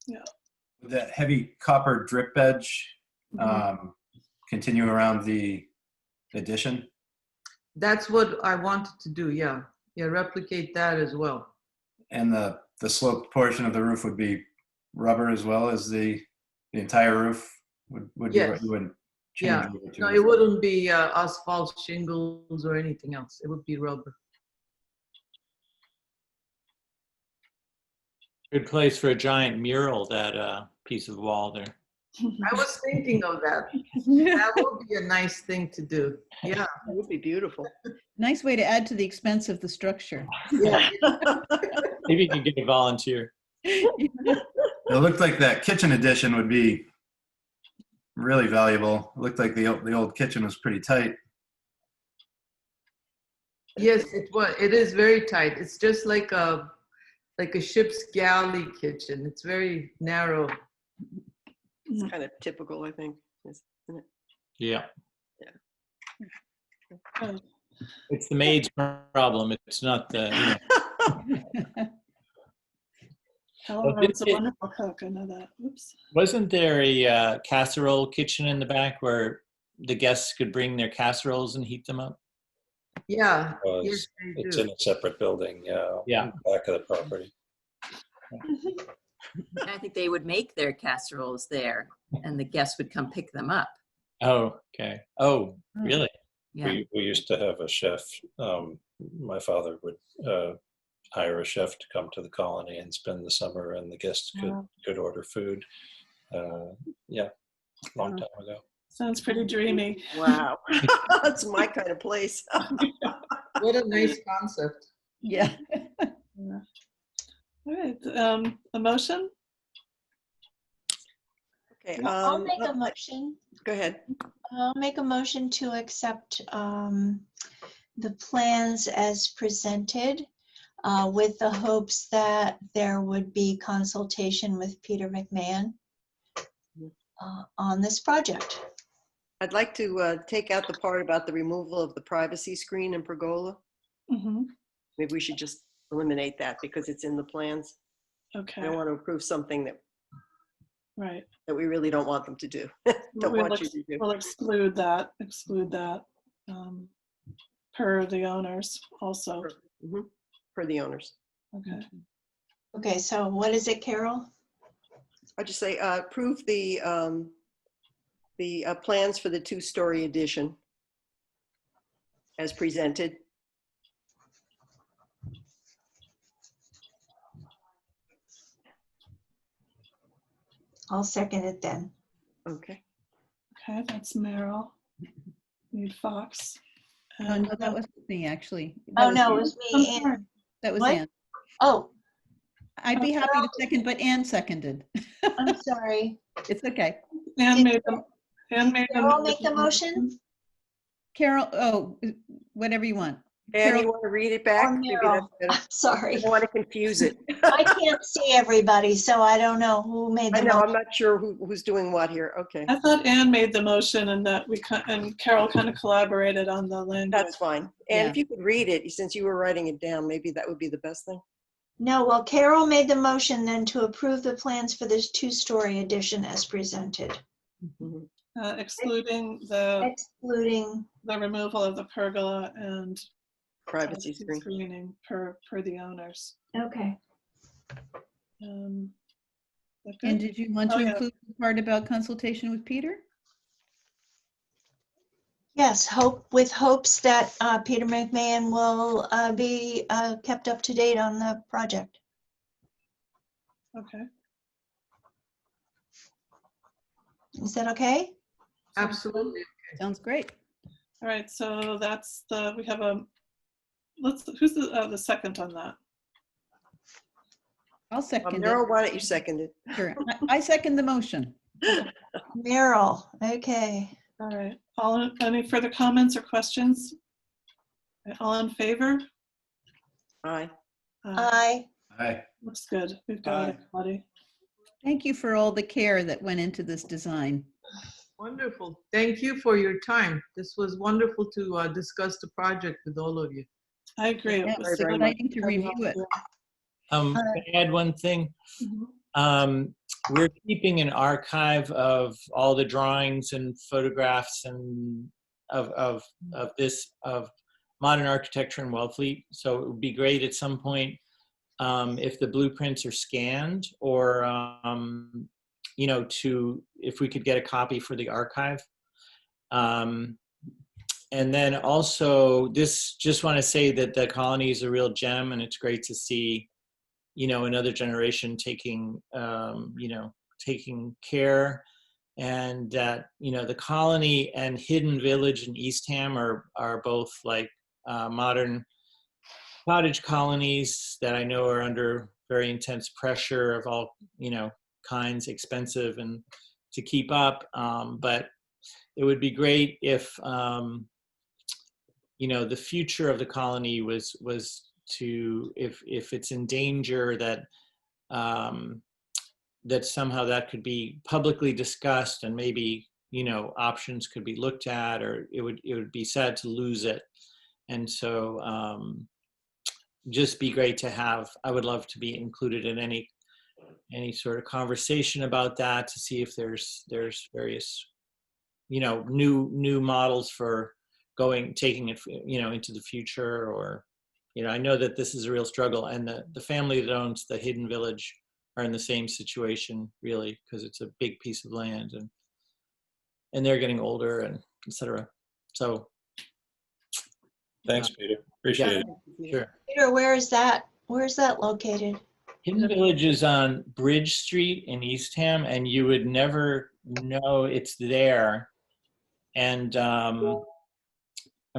Yeah. That heavy copper drip edge continue around the addition? That's what I wanted to do, yeah. Yeah, replicate that as well. And the sloped portion of the roof would be rubber as well as the entire roof? Would yes. You wouldn't change yeah. over to No, it wouldn't be asphalt, shingles, or anything else. It would be rubber. Good place for a giant mural, that piece of wall there. I was thinking of that. That would be a nice thing to do. Yeah. It would be beautiful. Nice way to add to the expense of the structure. Yeah. Maybe you can get a volunteer. It looked like that kitchen addition would be really valuable. It looked like the old kitchen was pretty tight. Yes, it is very tight. It's just like a ship's galley kitchen. It's very narrow. It's kind of typical, I think, isn't it? Yeah. Oh. It's the maid's problem. It's not the. It's a wonderful cook. I know that. Oops. Wasn't there a casserole kitchen in the back where the guests could bring their casseroles and heat them up? Yeah. Yes, it's in a separate building. Yeah. In the back of the property. I think they would make their casseroles there and the guests would come pick them up. Oh, okay. Oh, really? Yeah. We used to have a chef. My father would hire a chef to come to the colony and spend the summer, and the guests could order food. Yeah, long time ago. Sounds pretty dreamy. Wow. That's my kind of place. What a nice concept. Yeah. All right. A motion? Okay. I'll make a motion. Go ahead. I'll make a motion to accept the plans as presented, with the hopes that there would be consultation with Peter McMahon on this project. I'd like to take out the part about the removal of the privacy screen in Pergola. Mhm. Maybe we should just eliminate that because it's in the plans. I Okay, don't want to approve something right. that we really don't want them to do. Don't We'll want you to do. We'll exclude that, per the owners also. Mhm. For the owners. Okay. Okay, so what is it, Carol? I just say approve the plans for the two-story addition as presented. I'll second it then. Okay. Okay, that's Merrill. Need Fox. Oh, And, no, that was me, actually. Oh, That was no, it Ann. was I'm me. sorry. And That was what? Ann. Oh, I'd be happy Carol? to second, but Ann seconded. I'm sorry. It's okay. Ann Did made them. Ann made them. Carol make the motion? Carol, oh, whatever you want. And Carol, you want to read it back? Or Maybe Merrill? that's better. I Sorry. don't want to confuse it. I can't see everybody, so I don't know who made I the know, motion. I'm not sure who's doing what here. Okay, I thought Ann made the motion and that and Carol kind of collaborated on the language. that's fine. And Yeah. if you could read it, since you were writing it down, maybe that would be the best thing. No, well, Carol made the motion then to approve the plans for this two-story addition as presented, Mhm. Excluding excluding, the removal of the pergola and Privacy screen. screening per the owners. okay. That and good? did you want Oh, to yeah. include the part about consultation with Peter? Yes, with hopes that Peter McMahon will be kept up to date on the project. Okay. Is that okay? Absolutely. Sounds great. All right. So that's we have who's the second on that? I'll second Merrill, it. why don't you second it? Sure. I second the motion. Merrill, okay. All right. Any further comments or questions? All in favor? Aye. Aye. Hi. Looks good. We've got it, buddy. Thank you for all the care that went into this design. Wonderful. Thank you for your time. This was wonderful to discuss the project with all of you. I agree. Yeah, It was it's exciting to review it. Can I add one thing? Mhm. We're keeping an archive of all the drawings and photographs and of modern architecture in Wellfleet. So it would be great at some point if the blueprints are scanned, or if we could get a copy for the archive. And then also, just want to say that the colony is a real gem, and it's great to see, another generation taking care, and that, the colony and Hidden Village in Eastham are both like modern cottage colonies that I know are under very intense pressure of all, kinds, expensive and to keep up. But it would be great if, the future of the colony was to, if it's in danger, that that somehow that could be publicly discussed, and maybe options could be looked at, or it would be sad to lose it. And so just be great to have. I would love to be included in any sort of conversation about that, to see if there's various new models for taking it into the future. Or I know that this is a real struggle, and the family that owns the Hidden Village are in the same situation, really, because it's a big piece of land, and they're getting older, and etc. So Thanks, Peter. Appreciate it. Sure. Peter, where is that located? Hidden Village is on Bridge Street in Eastham, and you would never know it's there. And I'm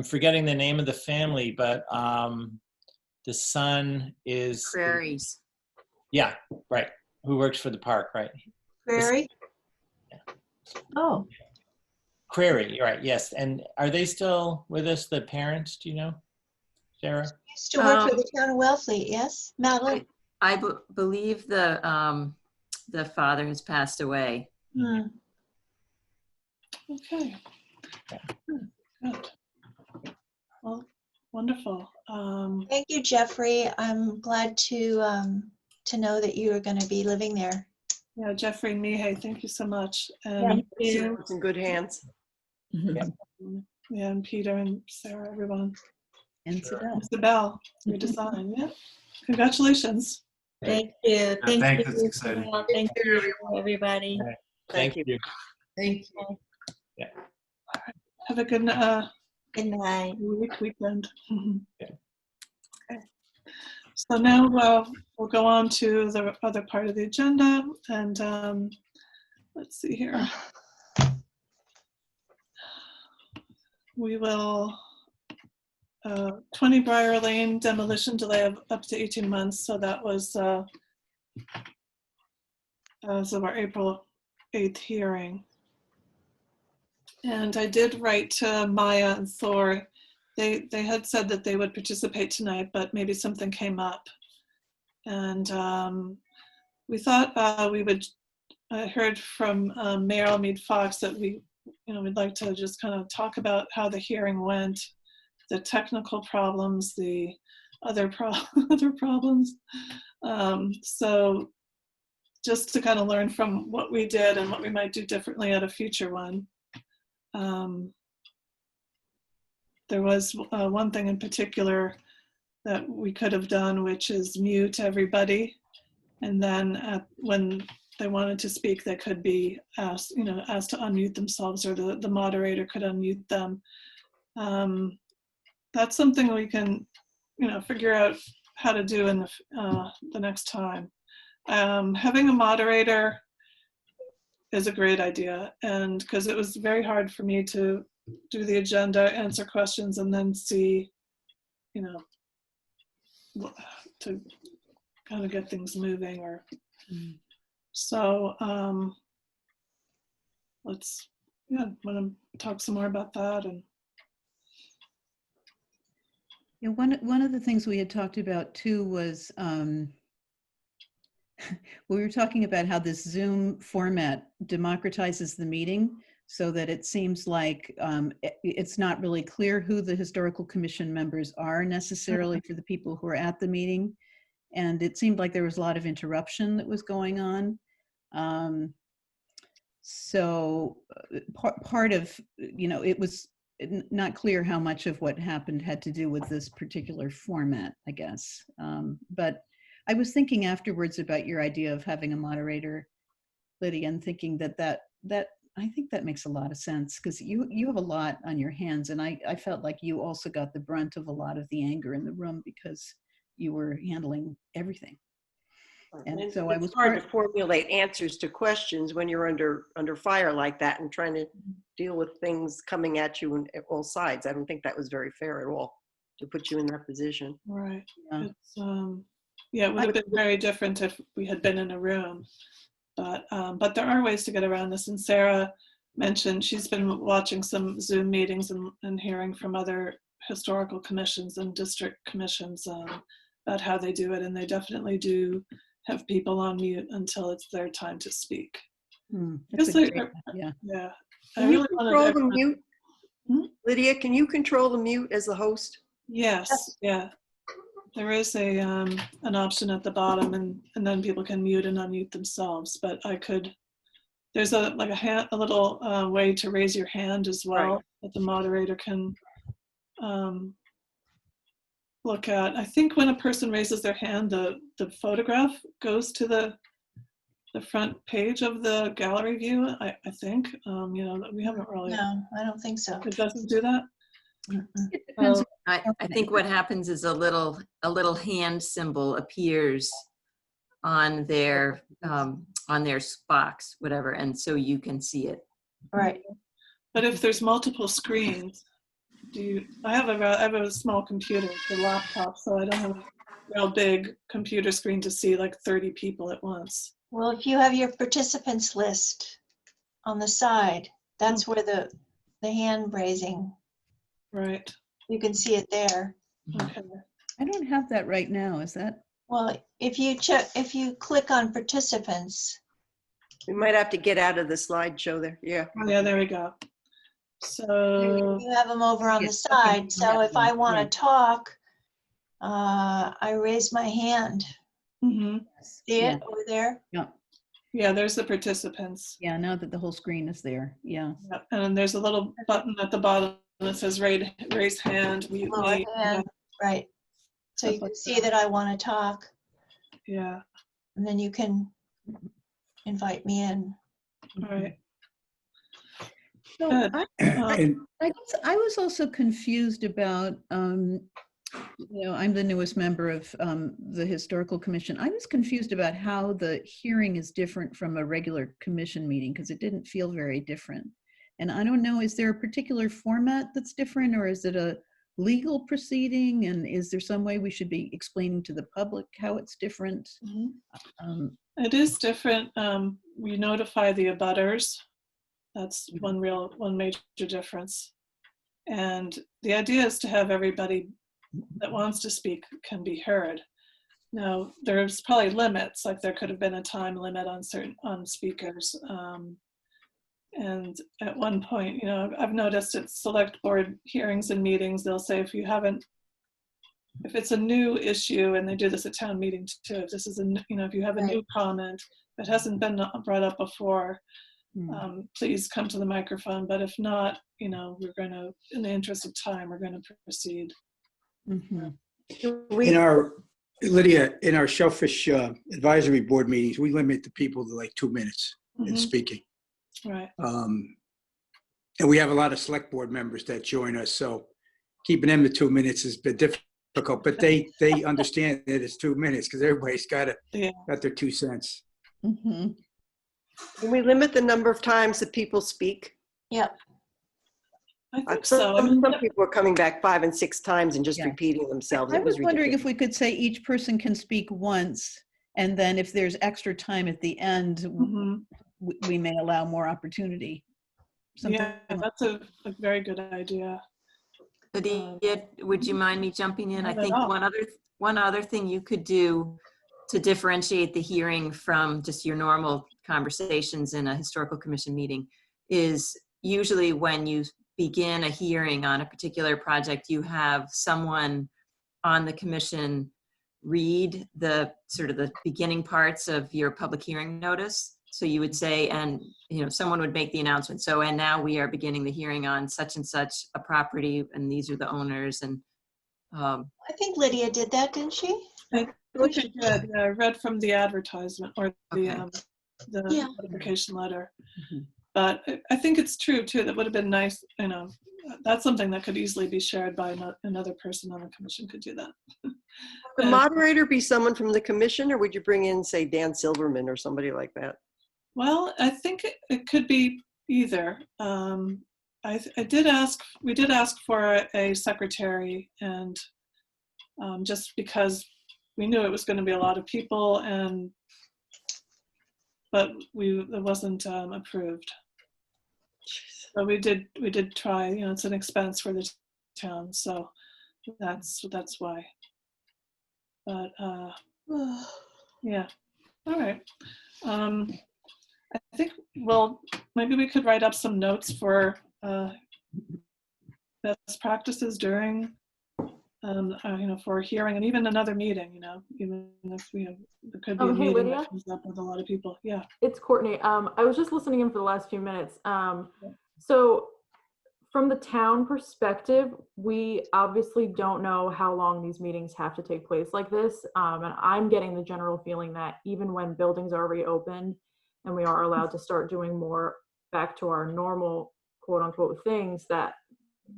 forgetting the name of the family, but the son is Prairies. Yeah, right. Who works for the park, right? Prairie? Oh, Crary, right, yes. And are they still with us, the parents, do you know, Sarah? Used to work for the town of Wellfleet, yes? Madeline? I believe the father has passed away. Hmm. Okay. Good. Well, wonderful. Thank you, Jeffrey. I'm glad to know that you are going to be living there. Yeah, Jeffrey Mihai, thank you so much. Thank you. It's in good hands. Yeah. Yeah, and Peter and Sarah, everyone. And Sibel. Isabel, your design, yeah. Congratulations. Thank you. Thank Thank you. you. That's exciting. Thank you, everybody. Thank you. Thank you. Yeah. Have a good Good night. weekend. Yeah. Okay. So now we'll go on to the other part of the agenda, and let's see here. We will 20 Briar Lane demolition delay of up to 18 months. So that was as of our April 8th hearing. And I did write to Maya and Thor. They had said that they would participate tonight, but maybe something came up. And we thought we would. I heard from Mayor Mead Fox that we'd like to just kind of talk about how the hearing went, the technical problems, the other problems. So just to kind of learn from what we did and what we might do differently at a future one. There was one thing in particular that we could have done, which is mute everybody. And then when they wanted to speak, they could be asked to unmute themselves, or the moderator could unmute them. That's something we can, figure out how to do in the next time. Having a moderator is a great idea, and because it was very hard for me to do the agenda, answer questions, and then see, to kind of get things moving. Or so let's want to talk some more about that. And yeah, one of the things we had talked about too was we were talking about how this Zoom format democratizes the meeting, so that it seems like it's not really clear who the historical commission members are necessarily for the people who are at the meeting. And it seemed like there was a lot of interruption that was going on. So part of, it was not clear how much of what happened had to do with this particular format, I guess. But I was thinking afterwards about your idea of having a moderator, Lydia, and thinking that I think that makes a lot of sense, because you have a lot on your hands, and I felt like you also got the brunt of a lot of the anger in the room because you were handling everything. And so it's hard to formulate answers to questions when you're under fire like that and trying to deal with things coming at you on all sides. I don't think that was very fair at all to put you in that position. Right. Yeah. It's, it would have been very different if we had been in a room. But there are ways to get around this. And Sarah mentioned she's been watching some Zoom meetings and hearing from other historical commissions and district commissions about how they do it. And they definitely do have people on mute until it's their time to speak. Yeah. I really control the mute? Lydia, can you control the mute as the host? Yes. Yeah. There is an option at the bottom, and then people can mute and unmute themselves. But there's a little way to raise your hand as well, that the moderator can look at. I think when a person raises their hand, the photograph goes to the front page of the gallery view. I think we haven't really. No, I don't think so. It doesn't do that. It depends. I think what happens is a little hand symbol appears on their box, whatever, and so you can see it. Right. But if there's multiple screens, I have a small computer, a laptop, so I don't have a real big computer screen to see like 30 people at once. Well, if you have your participants list on the side, that's where the hand raising. Right. You can see it there. Okay. I don't have that right now. Is that? Well, if you click on participants, We might have to get out of the slideshow there. Yeah. Oh, yeah, there we go. So, you have them over on Yeah, the side. So yeah, if I want yeah. to talk, I raise my hand. mhm. See Yeah. it over there? Yeah. Yeah, there's the participants. Yeah. Now that the whole screen is there. Yeah. Yeah, and then there's a little button at the bottom that says raise hand, mute Lower me. hand, right. So you can see that I want to talk, Yeah, and then you can invite me in. all right. So Good. I was also confused about, I'm the newest member of the Historical Commission. I was confused about how the hearing is different from a regular commission meeting because it didn't feel very different. And I don't know, is there a particular format that's different, or is it a legal proceeding? And is there some way we should be explaining to the public how it's different? It is different. We notify the abutters. That's one major difference. And the idea is to have everybody that wants to speak can be heard. Now, there's probably limits, like there could have been a time limit on speakers. And at one point, I've noticed at select board hearings and meetings, they'll say if it's a new issue, and they do this at town meetings too, if this is if you have a new comment that hasn't been brought up before, please come to the microphone. But if not, we're going to, in the interest of time, we're going to proceed. In our, Lydia, in our Shellfish Advisory Board meetings, we limit the people to like 2 minutes in speaking. Right. And we have a lot of select board members that join us, so keeping them to 2 minutes has been difficult, but they understand that it's 2 minutes because everybody's got their 2 cents. Can we limit the number of times that people speak? Yep. I think Some people are coming back 5 and 6 times and just Yeah. repeating themselves. I It was wondering ridiculous. if we could say each person can speak once, and then if there's extra time at the end, we may allow more opportunity. Yeah, that's a very good idea. Lydia, would you mind me jumping in? I Not at think all. one other thing you could do to differentiate the hearing from just your normal conversations in a historical commission meeting is usually when you begin a hearing on a particular project, you have someone on the commission read the sort of the beginning parts of your public hearing notice. So you would say, and someone would make the announcement. So, and now we are beginning the hearing on such and such a property, and these are the owners. And I think Lydia did that, didn't she? I think I did. I read from the advertisement or the notification letter. But I think it's true too. That would have been nice. That's something that could easily be shared by another person on the commission. Could do that. Would the moderator be someone from the commission, or would you bring in, say, Dan Silverman or somebody like that? Well, I think it could be either. We did ask for a secretary, and just because we knew it was going to be a lot of people, but it wasn't approved. So we did try. It's an expense for the town, so that's why. But yeah, all right. I think, maybe we could write up some notes for best practices during, for a hearing and even another meeting, even if there could be a Hey, meeting Lydia? that comes up with a lot of people. Yeah. It's Courtney. I was just listening in for the last few minutes. So from the town perspective, we obviously don't know how long these meetings have to take place like this. And I'm getting the general feeling that even when buildings are reopened and we are allowed to start doing more back to our normal quote unquote things, that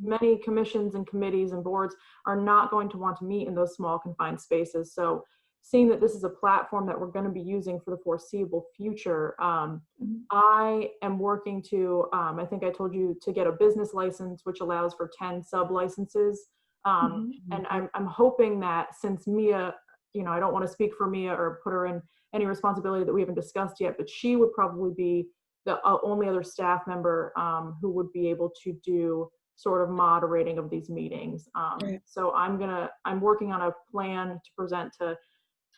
many commissions and committees and boards are not going to want to meet in those small confined spaces. So seeing that this is a platform that we're going to be using for the foreseeable future, I am working to, I think I told you, to get a business license, which allows for 10 sub licenses. And I'm hoping that since Mia, I don't want to speak for Mia or put her in any responsibility that we haven't discussed yet, but she would probably be the only other staff member who would be able to do sort of moderating of these meetings. Right. So I'm working on a plan to present to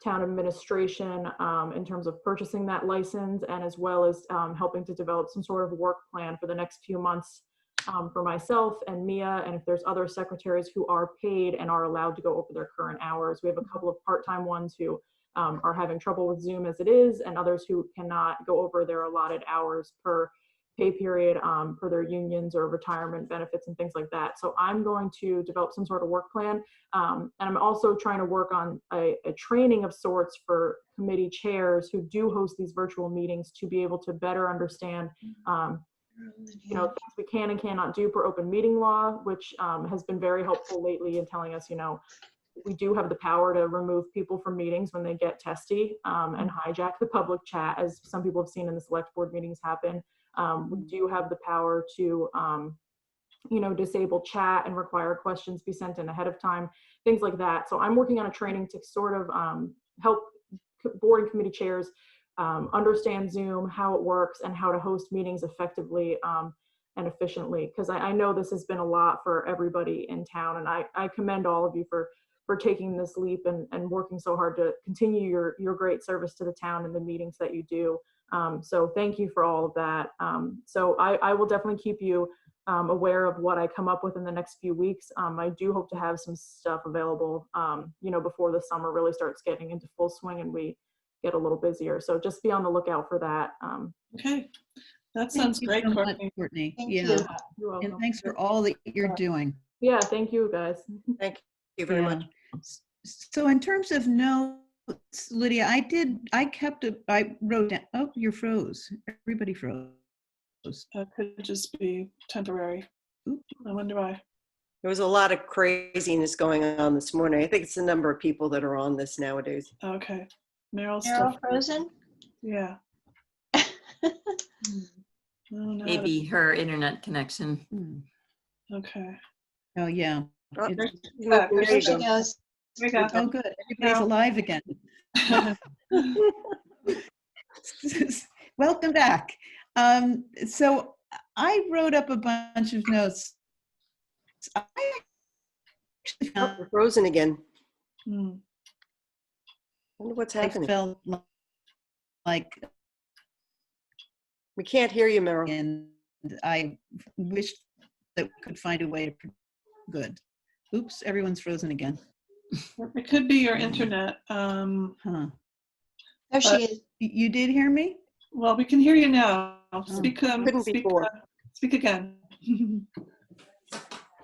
town administration in terms of purchasing that license, and as well as helping to develop some sort of work plan for the next few months for myself and Mia, and if there's other secretaries who are paid and are allowed to go over their current hours. We have a couple of part-time ones who are having trouble with Zoom as it is, and others who cannot go over their allotted hours per pay period for their unions or retirement benefits and things like that. So I'm going to develop some sort of work plan. And I'm also trying to work on a training of sorts for committee chairs who do host these virtual meetings to be able to better understand things we can and cannot do per open meeting law, which has been very helpful lately in telling us, we do have the power to remove people from meetings when they get testy and hijack the public chat, as some people have seen in the select board meetings happen. We do have the power to, disable chat and require questions be sent in ahead of time, things like that. So I'm working on a training to sort of help board and committee chairs understand Zoom, how it works, and how to host meetings effectively and efficiently. Because I know this has been a lot for everybody in town, and I commend all of you for taking this leap and working so hard to continue your great service to the town and the meetings that you do. So thank you for all of that. So I will definitely keep you aware of what I come up with in the next few weeks. I do hope to have some stuff available, before the summer really starts getting into full swing and we get a little busier. So just be on the lookout for that. Okay, that sounds great, so much, Courtney. Courtney. Thank Yeah. you. You're welcome. And thanks for all that you're doing. Yeah, thank you guys. Thank you very much. So in terms of notes, Lydia, I wrote down, oh, you're froze. Everybody froze. Could just be temporary. I wonder why. There was a lot of craziness going on this morning. I think it's the number of people that are on this nowadays. Okay. Meryl's Meryl still frozen? Yeah. Maybe her internet connection. Okay. Oh, yeah. Oh, It's- there you There she go. goes. We got Oh, good. Everybody's alive again. Welcome back. So I wrote up a bunch of notes. I actually Oh, we're frozen again. Hmm. Wonder what's I happening. felt like, We can't hear you, Meryl. and I wish that we could find a way to. Good. Oops, everyone's frozen again. It could be your internet. Huh. There she is. You did hear me? Well, we can hear you now. Speak. Couldn't before. Speak again.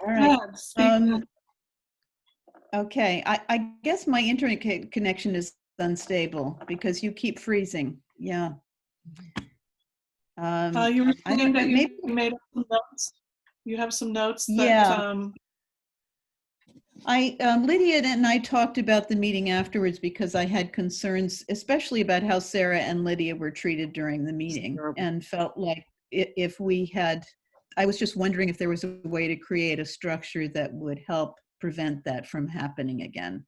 All right. Yeah, speak. Okay, I guess my internet connection is unstable because you keep freezing. Yeah. You were I saying thought that you maybe- made some notes. You have some notes that. Yeah. Lydia and I talked about the meeting afterwards because I had concerns, especially about how Sarah and Lydia were treated during the meeting, and felt like if we had, I was just wondering if there was a way to create a structure that would help prevent that from happening again.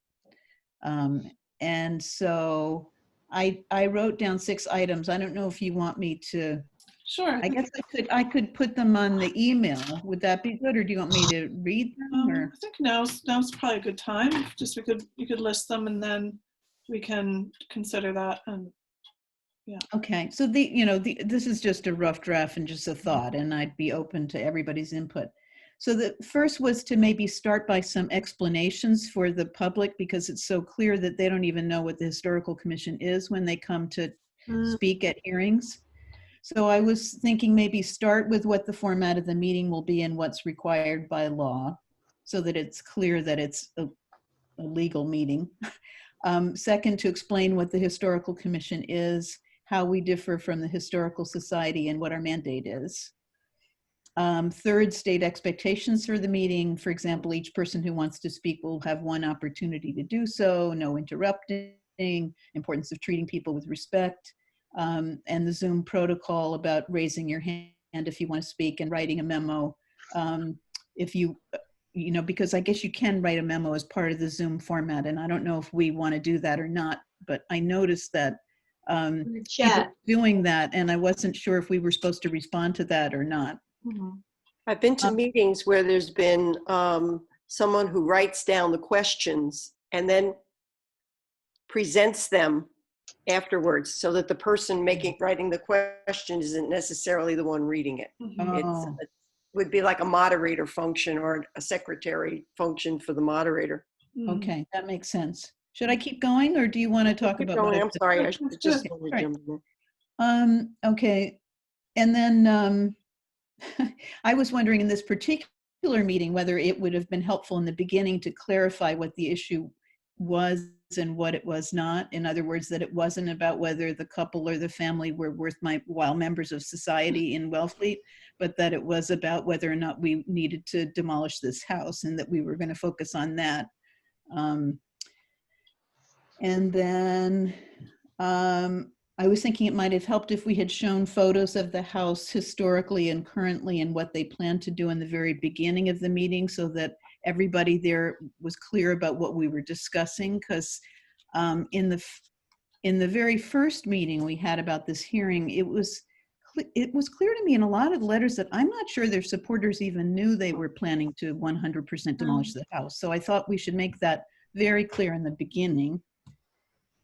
And so I wrote down 6 items. I don't know if you want me to. Sure. I guess I could put them on the email. Would that be good, or do you want me to read them? Or? I think now's probably a good time. Just you could list them and then we can consider that. And yeah. Okay, so this is just a rough draft and just a thought, and I'd be open to everybody's input. So the first was to maybe start by some explanations for the public, because it's so clear that they don't even know what the Historical Commission is when they come to speak at hearings. So I was thinking maybe start with what the format of the meeting will be and what's required by law, so that it's clear that it's a legal meeting. Second, to explain what the Historical Commission is, how we differ from the Historical Society, and what our mandate is. Third, state expectations for the meeting. For example, each person who wants to speak will have 1 opportunity to do so, no interrupting, importance of treating people with respect, and the Zoom protocol about raising your hand if you want to speak and writing a memo. If you because I guess you can write a memo as part of the Zoom format, and I don't know if we want to do that or not, but I noticed that people Chat. doing that, and I wasn't sure if we were supposed to respond to that or not. I've been to meetings where there's been someone who writes down the questions and then presents them afterwards, so that the person writing the question isn't necessarily the one reading it. Oh. It would be like a moderator function or a secretary function for the moderator. Okay, that makes sense. Should I keep going, or do you want to talk Keep about? going. what I'm I've- sorry, I Okay, just all want to right. jump in. Okay, and then I was wondering in this particular meeting whether it would have been helpful in the beginning to clarify what the issue was and what it was not. In other words, that it wasn't about whether the couple or the family were worthwhile members of society in Wellfleet, but that it was about whether or not we needed to demolish this house, and that we were going to focus on that. And then I was thinking it might have helped if we had shown photos of the house historically and currently and what they planned to do in the very beginning of the meeting, so that everybody there was clear about what we were discussing. Because in the very first meeting we had about this hearing, it was clear to me in a lot of letters that I'm not sure their supporters even knew they were planning to 100% demolish the house. So I thought we should make that very clear in the beginning.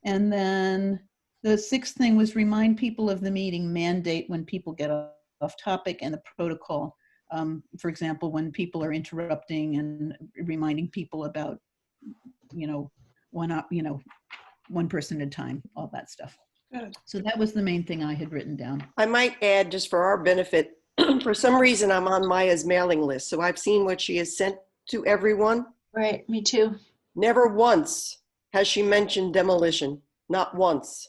And then the sixth thing was remind people of the meeting mandate when people get off topic, and the protocol. For example, when people are interrupting, and reminding people about, one person at a time, all that stuff. Good. So that was the main thing I had written down. I might add, just for our benefit, for some reason I'm on Maya's mailing list, so I've seen what she has sent to everyone. Right, me too. Never once has she mentioned demolition, not once.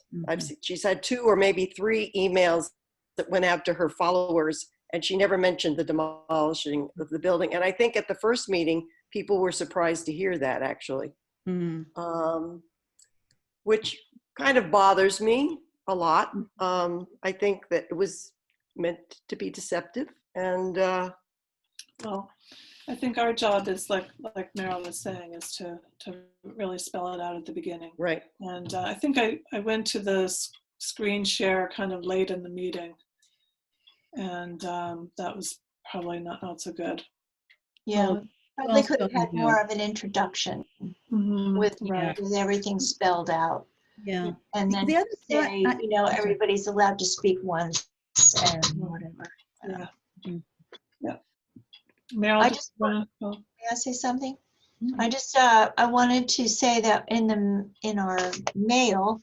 She's had 2 or maybe 3 emails that went out to her followers, and she never mentioned the demolishing of the building. And I think at the first meeting, people were surprised to hear that, actually, which kind of bothers me a lot. I think that it was meant to be deceptive, and well, I think our job is, like Meryl was saying, is to really spell it out at the beginning. Right. And I think I went to the screen share kind of late in the meeting, and that was probably not so good. Yeah, probably could have had more of an introduction with everything spelled out. Yeah. And then The other say, everybody's allowed to speak once and whatever. Yeah. Yeah. Meryl, I just may I say something? I just I wanted to say that in our mail,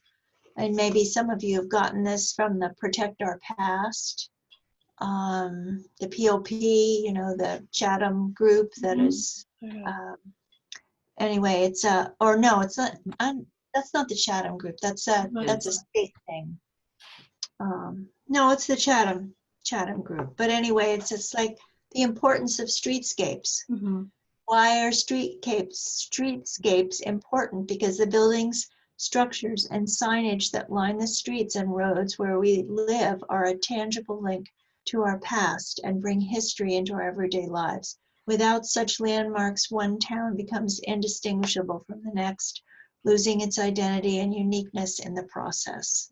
and maybe some of you have gotten this from the Protect Our Past, the POP, the Chatham group that is. Anyway, it's or no, it's not. That's not the Chatham group. That's a state thing. No, it's the Chatham group. But anyway, it's like the importance of streetscapes. Why are streetscapes important? Because the buildings, structures, and signage that line the streets and roads where we live are a tangible link to our past and bring history into our everyday lives. Without such landmarks, one town becomes indistinguishable from the next, losing its identity and uniqueness in the process.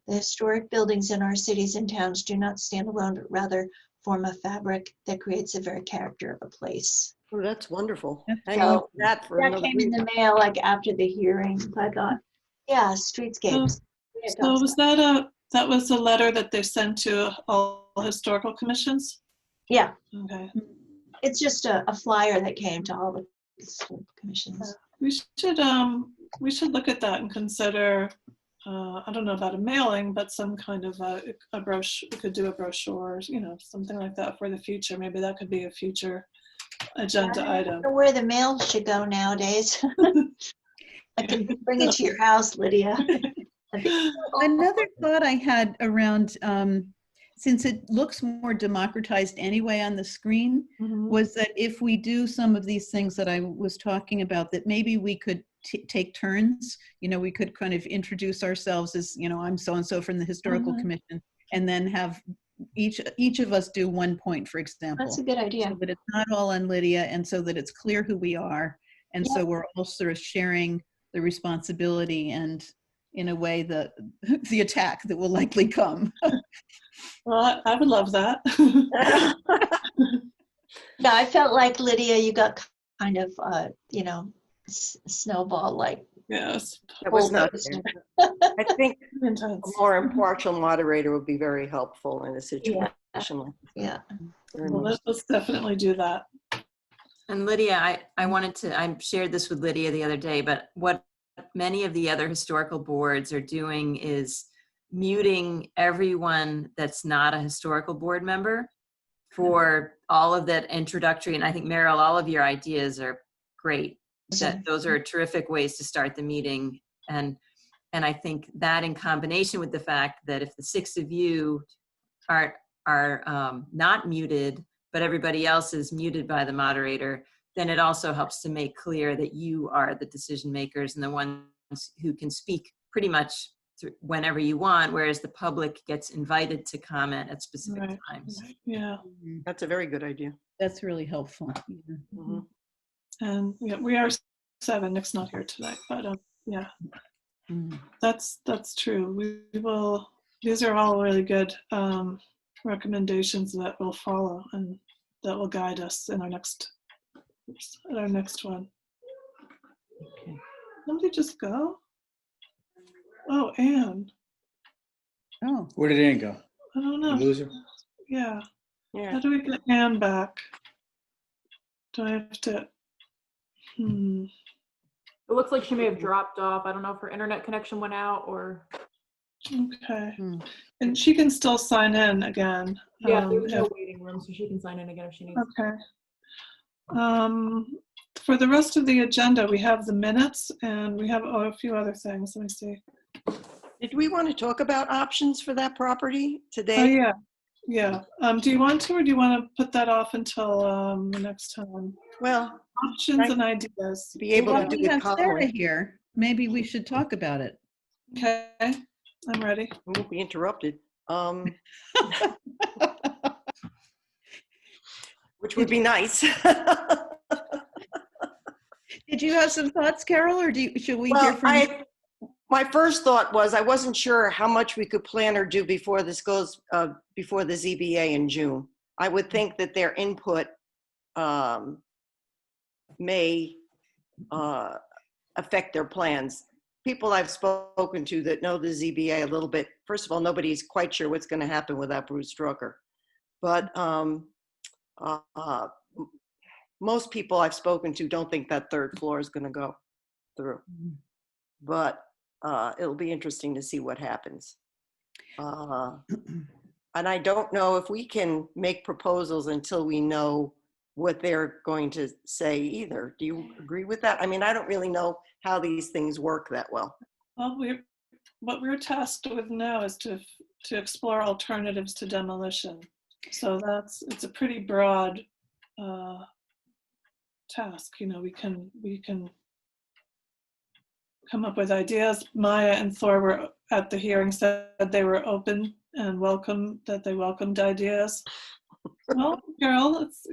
The historic buildings in our cities and towns do not stand alone, but rather form a fabric that creates the very character of a place. Oh, that's wonderful. So that came in the mail like after the hearing. I thought, yeah, streetscapes. So was that was a letter that they sent to all historical commissions? Yeah. Okay. It's just a flyer that came to all the historical commissions. We should look at that and consider. I don't know about a mailing, but some kind of a brochure. We could do a brochure, something like that for the future. Maybe that could be a future agenda item. I don't know where the mail should go nowadays. I can bring it to your house, Lydia. Another thought I had around, since it looks more democratized anyway on the screen, was that if we do some of these things that I was talking about, that maybe we could take turns. We could kind of introduce ourselves as, I'm so-and-so from the Historical Commission, and then have each of us do 1 point, for example. That's a good idea. So that it's not all on Lydia, and so that it's clear who we are. And so we're all sort of sharing the responsibility, and in a way that the attack that will likely come. Well, I would love that. Yeah, I felt like, Lydia, you got kind of, snowball like. Yes. That was not bulldozer. fair. I think a Intense. more impartial moderator would be very helpful in a situation like Yeah. very Well, much. let's definitely do that. And Lydia, I shared this with Lydia the other day, but what many of the other historical boards are doing is muting everyone that's not a historical board member for all of that introductory. And I think, Meryl, all of your ideas are great. Those are terrific ways to start the meeting. And I think that in combination with the fact that if the 6 of you are not muted, but everybody else is muted by the moderator, then it also helps to make clear that you are the decision makers and the ones who can speak pretty much whenever you want, whereas the public gets invited to comment at specific times. Yeah. That's a very good idea. That's really helpful. Mm-hmm. And yeah, we are 7. Nick's not here tonight, but yeah, that's true. We will. These are all really good recommendations that we'll follow and that will guide us in our next one. Okay. Somebody just go. Oh, Anne. Oh. Where did Ann go? I don't know. You lose her? Yeah. Yeah. How do we get Anne back? Do I have to? It looks like she may have dropped off. I don't know if her internet connection went out or. Okay. And she can still sign in again. Yeah, there's no waiting room, so she can sign in again if she needs. Okay. For the rest of the agenda, we have the minutes and we have a few other things. Let me see. Did we want to talk about options for that property today? Oh, yeah. Yeah. Do you want to, or do you want to put that off until the next time? Well, options and ideas. Be able Well, to do we it have Sarah calmly. here. Maybe we should talk about it. Okay, I'm ready. We won't be interrupted. Which would be nice. Did you have some thoughts, Carol, or should we hear from you? My first thought was I wasn't sure how much we could plan or do before this goes before the ZBA in June. I would think that their input may affect their plans. People I've spoken to that know the ZBA a little bit, first of all, nobody's quite sure what's going to happen without Bruce Drucker. But most people I've spoken to don't think that 3rd floor is going to go through. But it'll be interesting to see what happens. And I don't know if we can make proposals until we know what they're going to say either. Do you agree with that? I mean, I don't really know how these things work that well. Well, what we're tasked with now is to explore alternatives to demolition. So it's a pretty broad task. You know, we can come up with ideas. Maya and Thor were at the hearing, said they were open and that they welcomed ideas. Well, Carol, it's,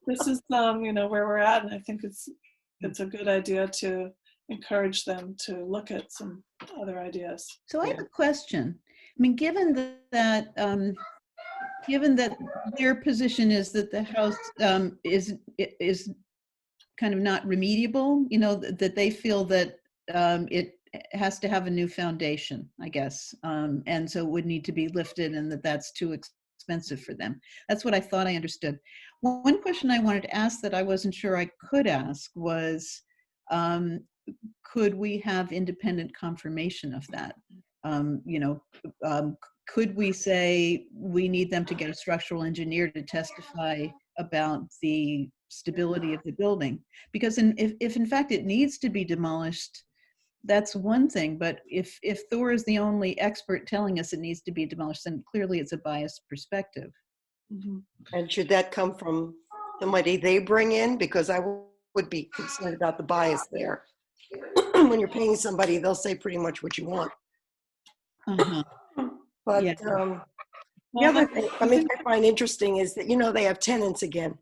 this is where we're at, and I think it's a good idea to encourage them to look at some other ideas. So I have a question. I mean, given that their position is that the house is kind of not remediable, that they feel that it has to have a new foundation, I guess, and so it would need to be lifted, and that's too expensive for them. That's what I thought I understood. One question I wanted to ask that I wasn't sure I could ask was, could we have independent confirmation of that? Could we say we need them to get a structural engineer to testify about the stability of the building? Because if in fact it needs to be demolished, that's one thing. But if Thor is the only expert telling us it needs to be demolished, then clearly it's a biased perspective. Mm-hmm. And should that come from somebody they bring in? Because I would be concerned about the bias there. When you're paying somebody, they'll say pretty much what you want. But Yeah. The other thing I find interesting is that, they have tenants again.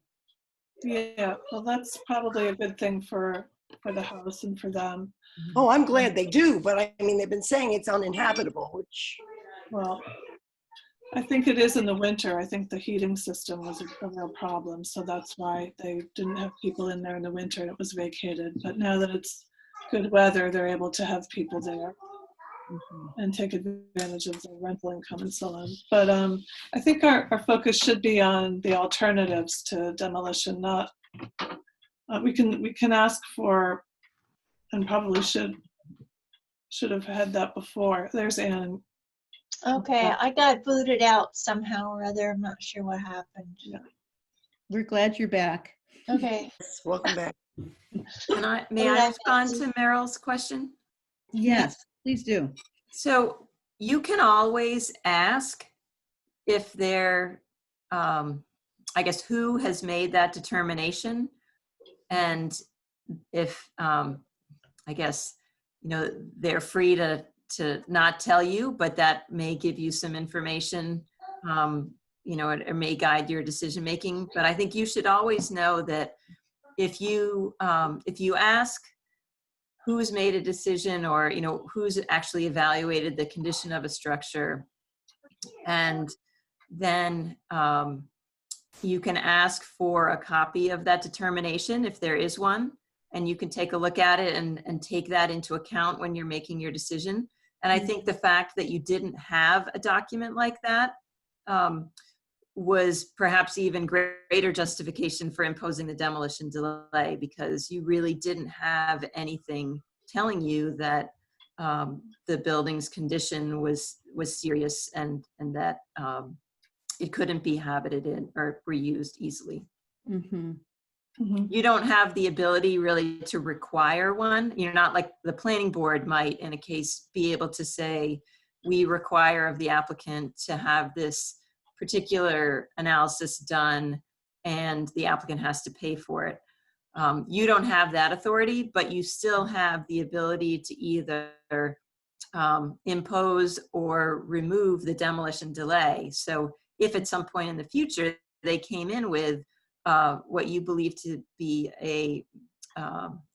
Yeah, well, that's probably a good thing for the house and for them. Oh, I'm glad they do, but I mean, they've been saying it's uninhabitable, which, Well, I think it is in the winter. I think the heating system was a real problem. So that's why they didn't have people in there in the winter and it was vacated. But now that it's good weather, they're able to have people there and take advantage of the rental income and so on. But I think our focus should be on the alternatives to demolition, not, we can ask for, and probably should have had that before. There's Ann. Okay, I got booted out somehow or other. I'm not sure what happened. Yeah. We're glad you're back. Okay. welcome back. May I respond to Meryl's question? Yes, please do. So you can always ask if they're, I guess, who has made that determination, and if, I guess, they're free to not tell you, but that may give you some information, it may guide your decision making. But I think you should always know that if you ask who's made a decision, or who's actually evaluated the condition of a structure, and then you can ask for a copy of that determination if there is one, and you can take a look at it and take that into account when you're making your decision. And I think the fact that you didn't have a document like that was perhaps even greater justification for imposing the demolition delay, because you really didn't have anything telling you that the building's condition was serious and that it couldn't be habited in or reused easily. You don't have the ability really to require one. You're not like the planning board might in a case be able to say, we require of the applicant to have this particular analysis done and the applicant has to pay for it. You don't have that authority, but you still have the ability to either impose or remove the demolition delay. So if at some point in the future they came in with what you believe to be a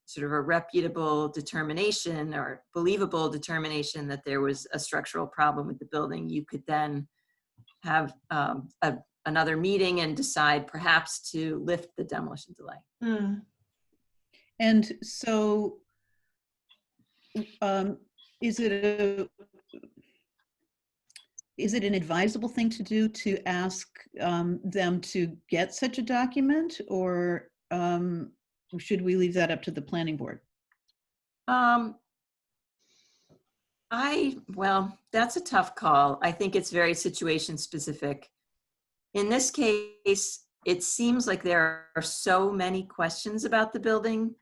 sort of a reputable determination or believable determination that there was a structural problem with the building, you could then have another meeting and decide perhaps to lift the demolition delay. And so is it an advisable thing to do to ask them to get such a document, or should we leave that up to the planning board? Well, that's a tough call. I think it's very situation specific. In this case, it seems like there are so many questions about the building.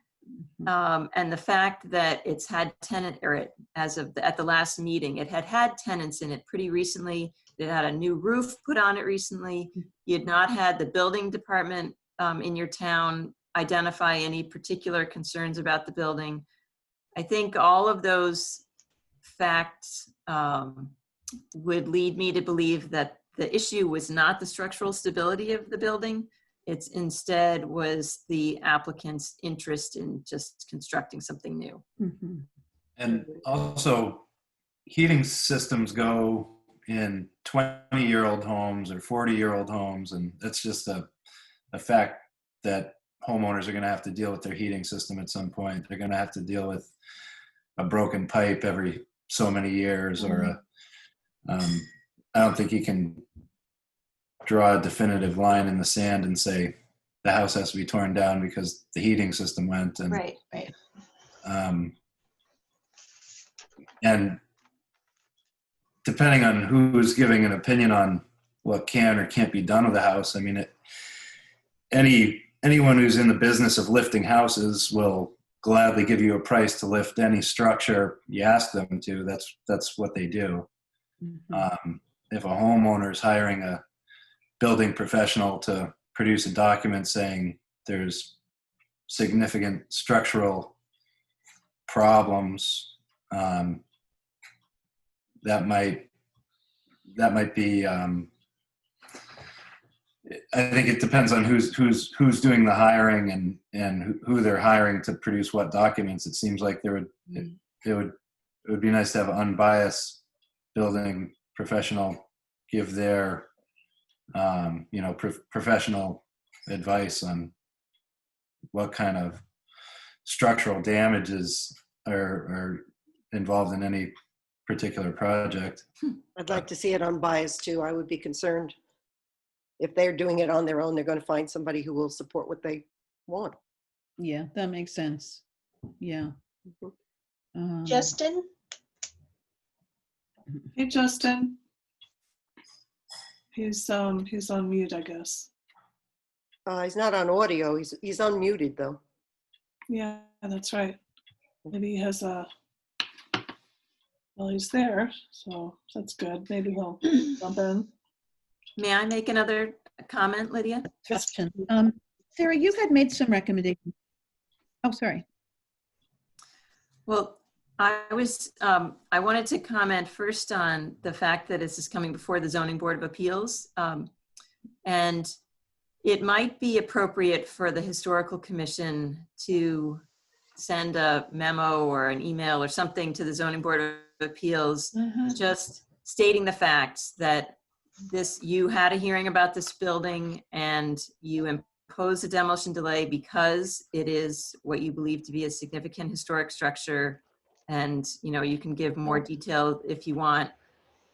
And the fact that it's had tenant, or as of at the last meeting, it had tenants in it pretty recently. It had a new roof put on it recently. You had not had the building department in your town identify any particular concerns about the building. I think all of those facts would lead me to believe that the issue was not the structural stability of the building. It's instead was the applicant's interest in just constructing something new. And also, heating systems go in 20-year-old homes or 40-year-old homes, and that's just a fact that homeowners are going to have to deal with their heating system at some point. They're going to have to deal with a broken pipe every so many years, or I don't think you can draw a definitive line in the sand and say the house has to be torn down because the heating system went. And, Right. And depending on who's giving an opinion on what can or can't be done with the house, I mean, anyone who's in the business of lifting houses will gladly give you a price to lift any structure you ask them to. That's what they do. If a homeowner is hiring a building professional to produce a document saying there's significant structural problems, that might be I think it depends on who's doing the hiring and who they're hiring to produce what documents. It seems like it would be nice to have an unbiased building professional give their professional advice on what kind of structural damages are involved in any particular project. I'd like to see it unbiased too. I would be concerned if they're doing it on their own, they're going to find somebody who will support what they want. Yeah, that makes sense. Yeah. Justin? Hey, Justin. He's on mute, I guess. He's not on audio. He's unmuted though. Yeah, that's right. Maybe he has well, he's there, so that's good. Maybe he'll jump in. May I make another comment, Lydia? Question. Sarah, you had made some recommendations. Oh, sorry. Well, I wanted to comment first on the fact that this is coming before the Zoning Board of Appeals. And it might be appropriate for the Historical Commission to send a memo or an email or something to the Zoning Board of Appeals, just stating the facts that you had a hearing about this building and you imposed a demolition delay because it is what you believe to be a significant historic structure. And, you can give more detail if you want,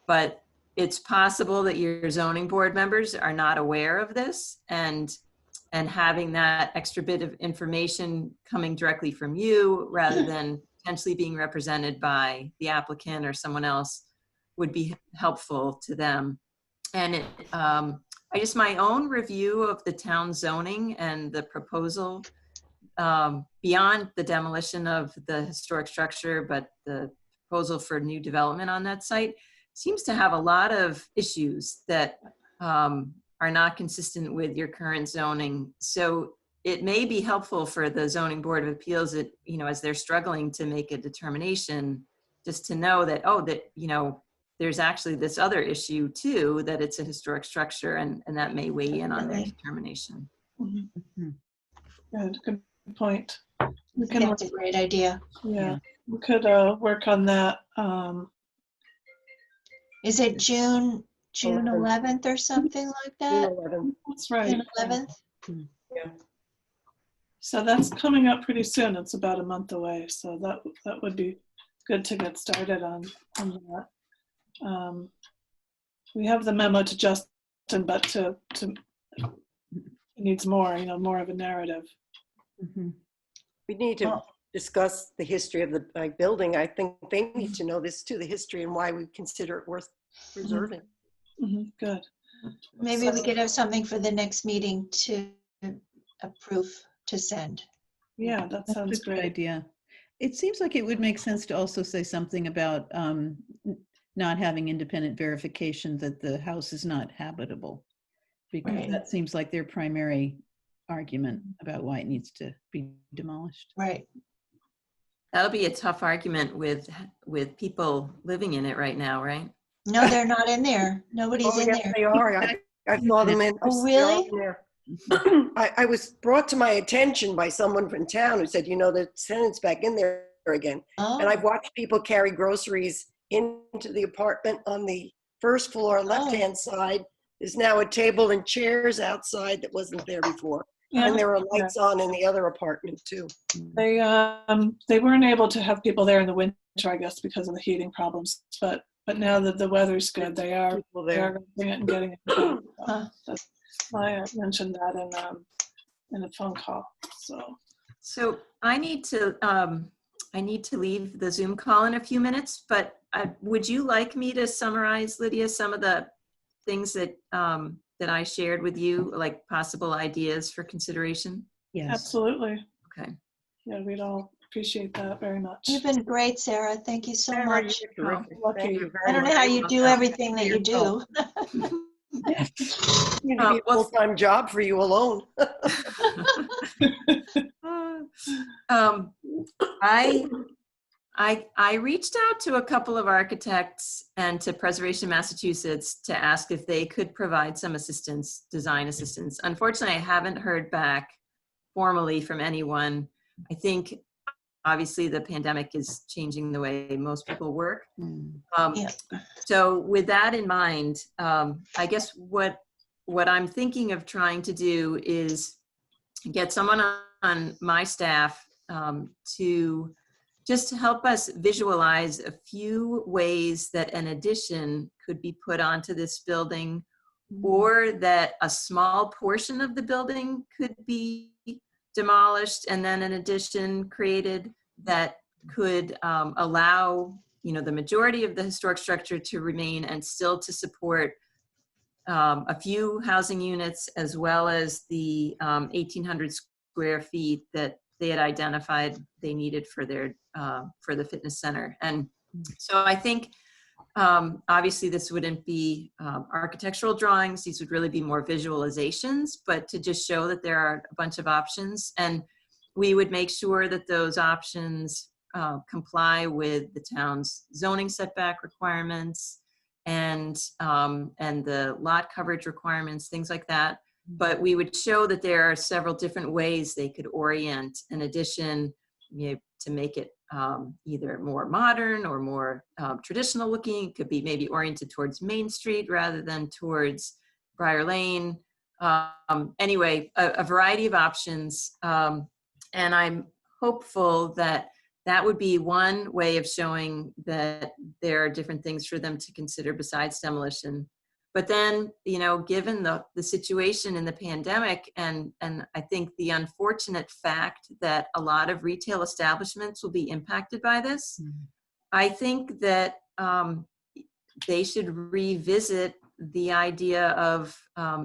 but it's possible that your zoning board members are not aware of this, and having that extra bit of information coming directly from you rather than potentially being represented by the applicant or someone else would be helpful to them. And my own review of the town zoning and the proposal beyond the demolition of the historic structure, but the proposal for new development on that site seems to have a lot of issues that are not consistent with your current zoning. So it may be helpful for the Zoning Board of Appeals that, as they're struggling to make a determination, just to know that, there's actually this other issue too, that it's a historic structure, and that may weigh in on their determination. Good point. That's a great idea. Yeah, we could work on that. Is it June 11th or something like that? That's right. June 11th? Yeah. So that's coming up pretty soon. It's about a month away. So that would be good to get started on that. We have the memo to Justin, but he needs more, more of a narrative. We need to discuss the history of the building. I think they need to know this too, the history and why we consider it worth preserving. Good. Maybe we could have something for the next meeting to approve to send. Yeah, that sounds That's a good great. idea. It seems like it would make sense to also say something about not having independent verification that the house is not habitable, because that seems like their primary argument about why it needs to be demolished. Right. That'll be a tough argument with people living in it right now, right? No, they're not in there. Nobody's in there. They are. I saw them in. Oh, really? I was brought to my attention by someone from town who said, the tenant's back in there again. And I've watched people carry groceries into the apartment on the first floor, left-hand side. There's now a table and chairs outside that wasn't there before. Yeah. And there are lights on in the other apartment too. They weren't able to have people there in the winter, I guess, because of the heating problems. But now that the weather's good, they are renting it and getting it. That's why I mentioned that in a phone call. So I need to leave the Zoom call in a few minutes, but would you like me to summarize, Lydia, some of the things that I shared with you, like possible ideas for consideration? Yes. Absolutely. Okay. Yeah, we'd all appreciate that very much. You've been great, Sarah. Thank you so much. Lucky. I don't know how you do everything that you do. It's going to be a full-time job for you alone. I reached out to a couple of architects and to Preservation Massachusetts to ask if they could provide some assistance, design assistance. Unfortunately, I haven't heard back formally from anyone. I think obviously the pandemic is changing the way most people work. Yeah. So with that in mind, I guess what I'm thinking of trying to do is get someone on my staff to just help us visualize a few ways that an addition could be put onto this building, or that a small portion of the building could be demolished and then an addition created that could allow, you know, the majority of the historic structure to remain and still to support a few housing units, as well as the 1,800 square feet that they had identified they needed for their for the fitness center. And so I think obviously this wouldn't be architectural drawings. These would really be more visualizations, but to just show that there are a bunch of options, and we would make sure that those options comply with the town's zoning setback requirements and the lot coverage requirements, things like that. But we would show that there are several different ways they could orient an addition, you know, to make it either more modern or more traditional looking. It could be maybe oriented towards Main Street rather than towards Briar Lane. Anyway, a variety of options. And I'm hopeful that that would be one way of showing that there are different things for them to consider besides demolition. But then, you know, given the situation in the pandemic, and I think the unfortunate fact that a lot of retail establishments will be impacted by this, I think that they should revisit the idea of,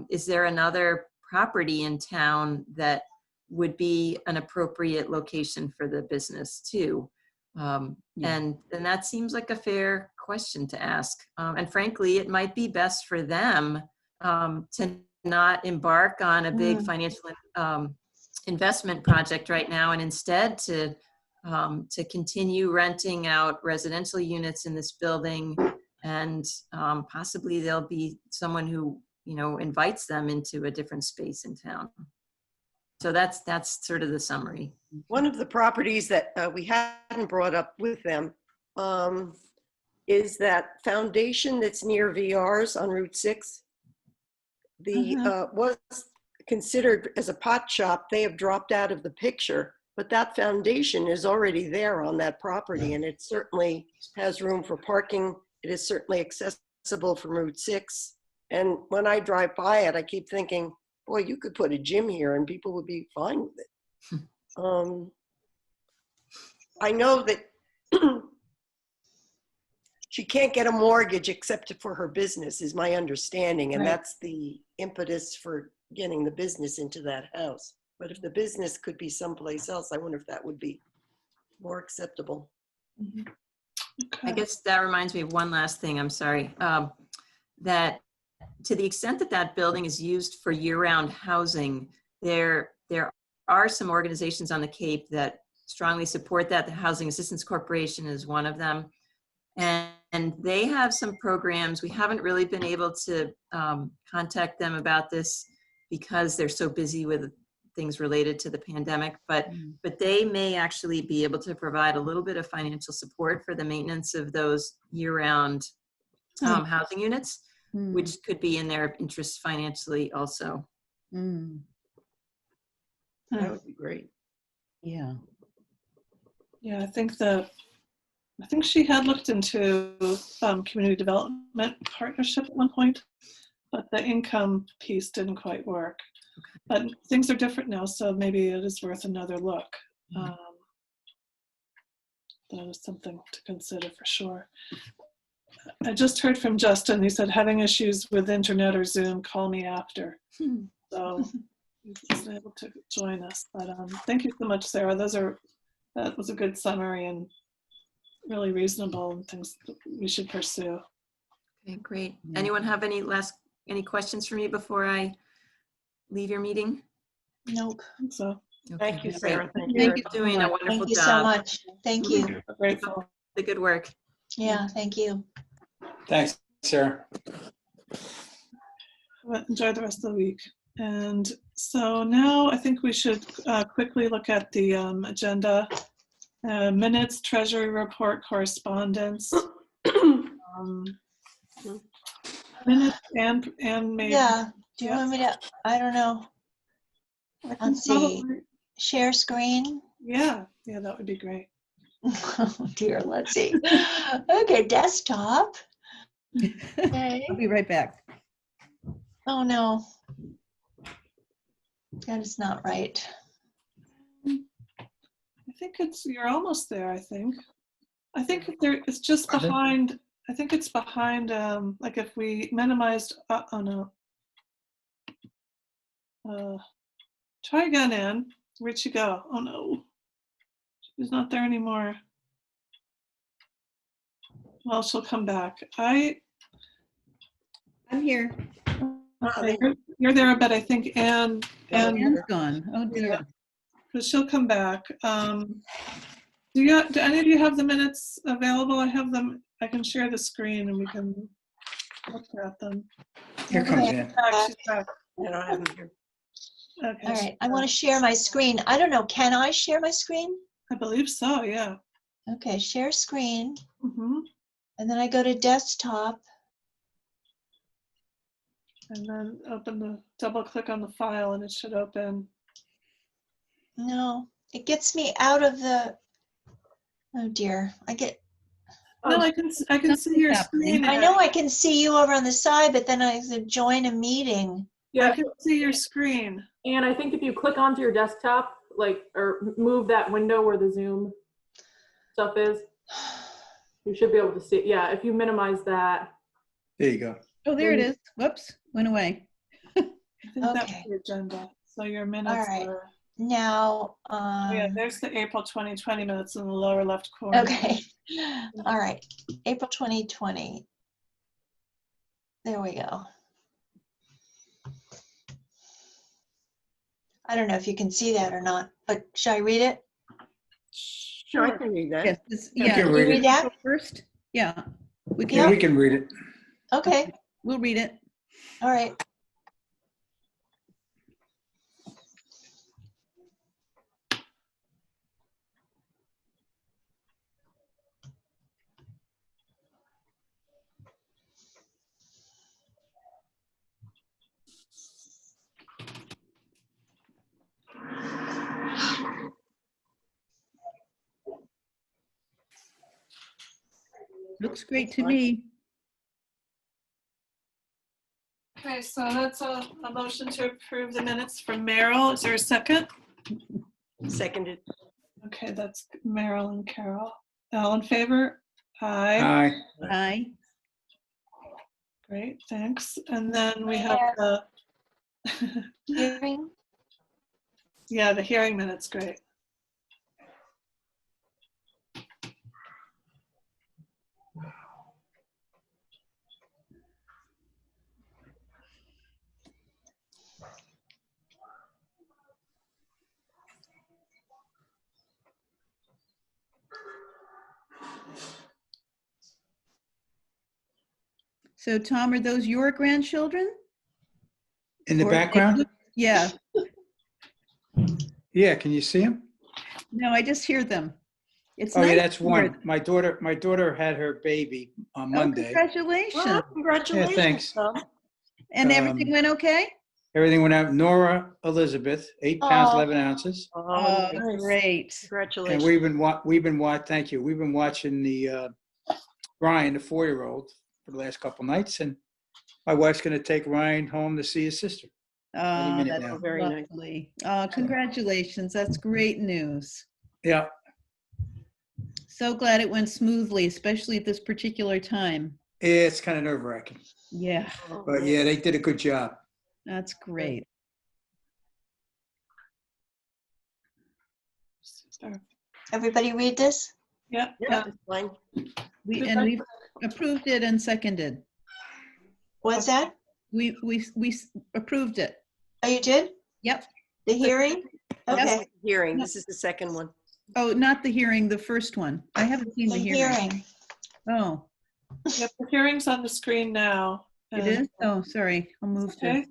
is there another property in town that would be an appropriate location for the business too? And that seems like a fair question to ask. And frankly, it might be best for them to not embark on a big financial investment project right now, and instead to continue renting out residential units in this building, and possibly there'll be someone who, you know, invites them into a different space in town. So that's sort of the summary. One of the properties that we hadn't brought up with them is that foundation that's near VR's on Route 6. The was considered as a pot shop. They have dropped out of the picture, but that foundation is already there on that property, and it certainly has room for parking. It is certainly accessible from Route 6. And when I drive by it, I keep thinking, boy, you could put a gym here and people would be fine with it. I know that she can't get a mortgage except for her business, is my understanding. And that's the impetus for getting the business into that house. But if the business could be someplace else, I wonder if that would be more acceptable. I guess that reminds me of one last thing, I'm sorry. That to the extent that that building is used for year-round housing, there are some organizations on the Cape that strongly support that. The Housing Assistance Corporation is one of them. And they have some programs. We haven't really been able to contact them about this because they're so busy with things related to the pandemic, but they may actually be able to provide a little bit of financial support for the maintenance of those year-round housing units, which could be in their interest financially also. That would be great. Yeah. Yeah, I think she had looked into community development partnership at one point, but the income piece didn't quite work. But things are different now, so maybe it is worth another look. That is something to consider for sure. I just heard from Justin. He said, having issues with internet or Zoom, call me after. So he's able to join us. But thank you so much, Sarah. That was a good summary and really reasonable, and things that we should pursue. Okay, great. Anyone have any questions for me before I leave your meeting? Nope. So Thank you, Sarah. Thank you. You're you doing a wonderful Thank you so job. much. Thank you. Keep Grateful. up the good work. Yeah, thank you. Thanks, Sarah. Well, enjoy the rest of the week. And so now I think we should quickly look at the agenda. Minutes, treasury report, correspondence. Minutes and maybe. Yeah, do you Yeah. want me to, I don't know. I can Let's see, probably- share screen? Yeah, that would be great. Oh dear, let's see. Okay, desktop. Okay. I'll be right back. Oh no. That is not right. I think you're almost there, I think. I think it's just behind, I think it's behind, like if we minimized, oh no. Try again, Ann. Where'd she go? Oh no. She's not there anymore. Well, she'll come back. I'm here. Okay, you're there, but I think Ann, Anne's gone. Oh dear. because she'll come back. Do any of you have the minutes available? I have them. I can share the screen and we can look at them. Here comes Ann. She's back. I don't have them here. Okay. All right, I want to share my screen. I don't know, can I share my screen? I believe so, yeah. Okay, share screen. Mm-hmm. And then I go to desktop. And then double click on the file and it should open. No, it gets me out of the, oh dear, No, I can see your screen. I know I can see you over on the side, but then I said join a meeting. Yeah, I can see your screen. and I think if you click onto your desktop, or move that window where the Zoom stuff is, you should be able to see. Yeah, if you minimize that. There you go. Oh, there it is. Whoops, went away. I think that's Okay. the agenda. So your minutes All right. are. Now, Oh yeah, there's the April 2020 minutes in the lower left corner. okay. All right, April 2020. There we go. I don't know if you can see that or not, but should I read it? Sure, I can read that. Yes, You can Can read you it. read that? First, yeah, we Yeah, can. we can read it. Okay, We'll read it. all right. Looks great to me. Okay, so that's a motion to approve the minutes from Merrill. Is there a second? Seconded. Okay, that's Merrill and Carol. All in favor? Aye. Aye. Aye. Great, thanks. And then we have the Hearing. yeah, the hearing minutes, great. So Tom, are those your grandchildren? In the Or- background? Yeah. Yeah, can you see him? No, I just hear them. It's Oh, yeah, nice that's to hear one. them. My daughter had her baby on Oh, Monday. congratulations. Well, congratulations. Yeah, thanks. Tom. And everything went okay? Everything went out. Nora Elizabeth, 8 pounds, Oh. 11 ounces. Oh, Nice. great. Congratulations. And thank you. We've been watching the Ryan, the 4-year-old, for the last couple nights, and my wife's going to take Ryan home to see his sister. Oh, minute that's now. Very nice. lovely. Oh, congratulations. That's great news. Yeah, So glad it went smoothly, especially at this particular time. it's kind of nerve-wracking, Yeah, Oh, but man. yeah, they did a good job. that's great. Everybody read this? Yeah. Yeah, it's fine. We've approved it and seconded. What's that? We approved it. Oh, you did? Yep. The hearing? Okay. hearing. This is the second one. Oh, not the hearing, the first one. I haven't seen The the hearing. hearing. Oh, Yep, the hearing's on the screen now. it and- is? Oh, sorry. I'll move to. Okay.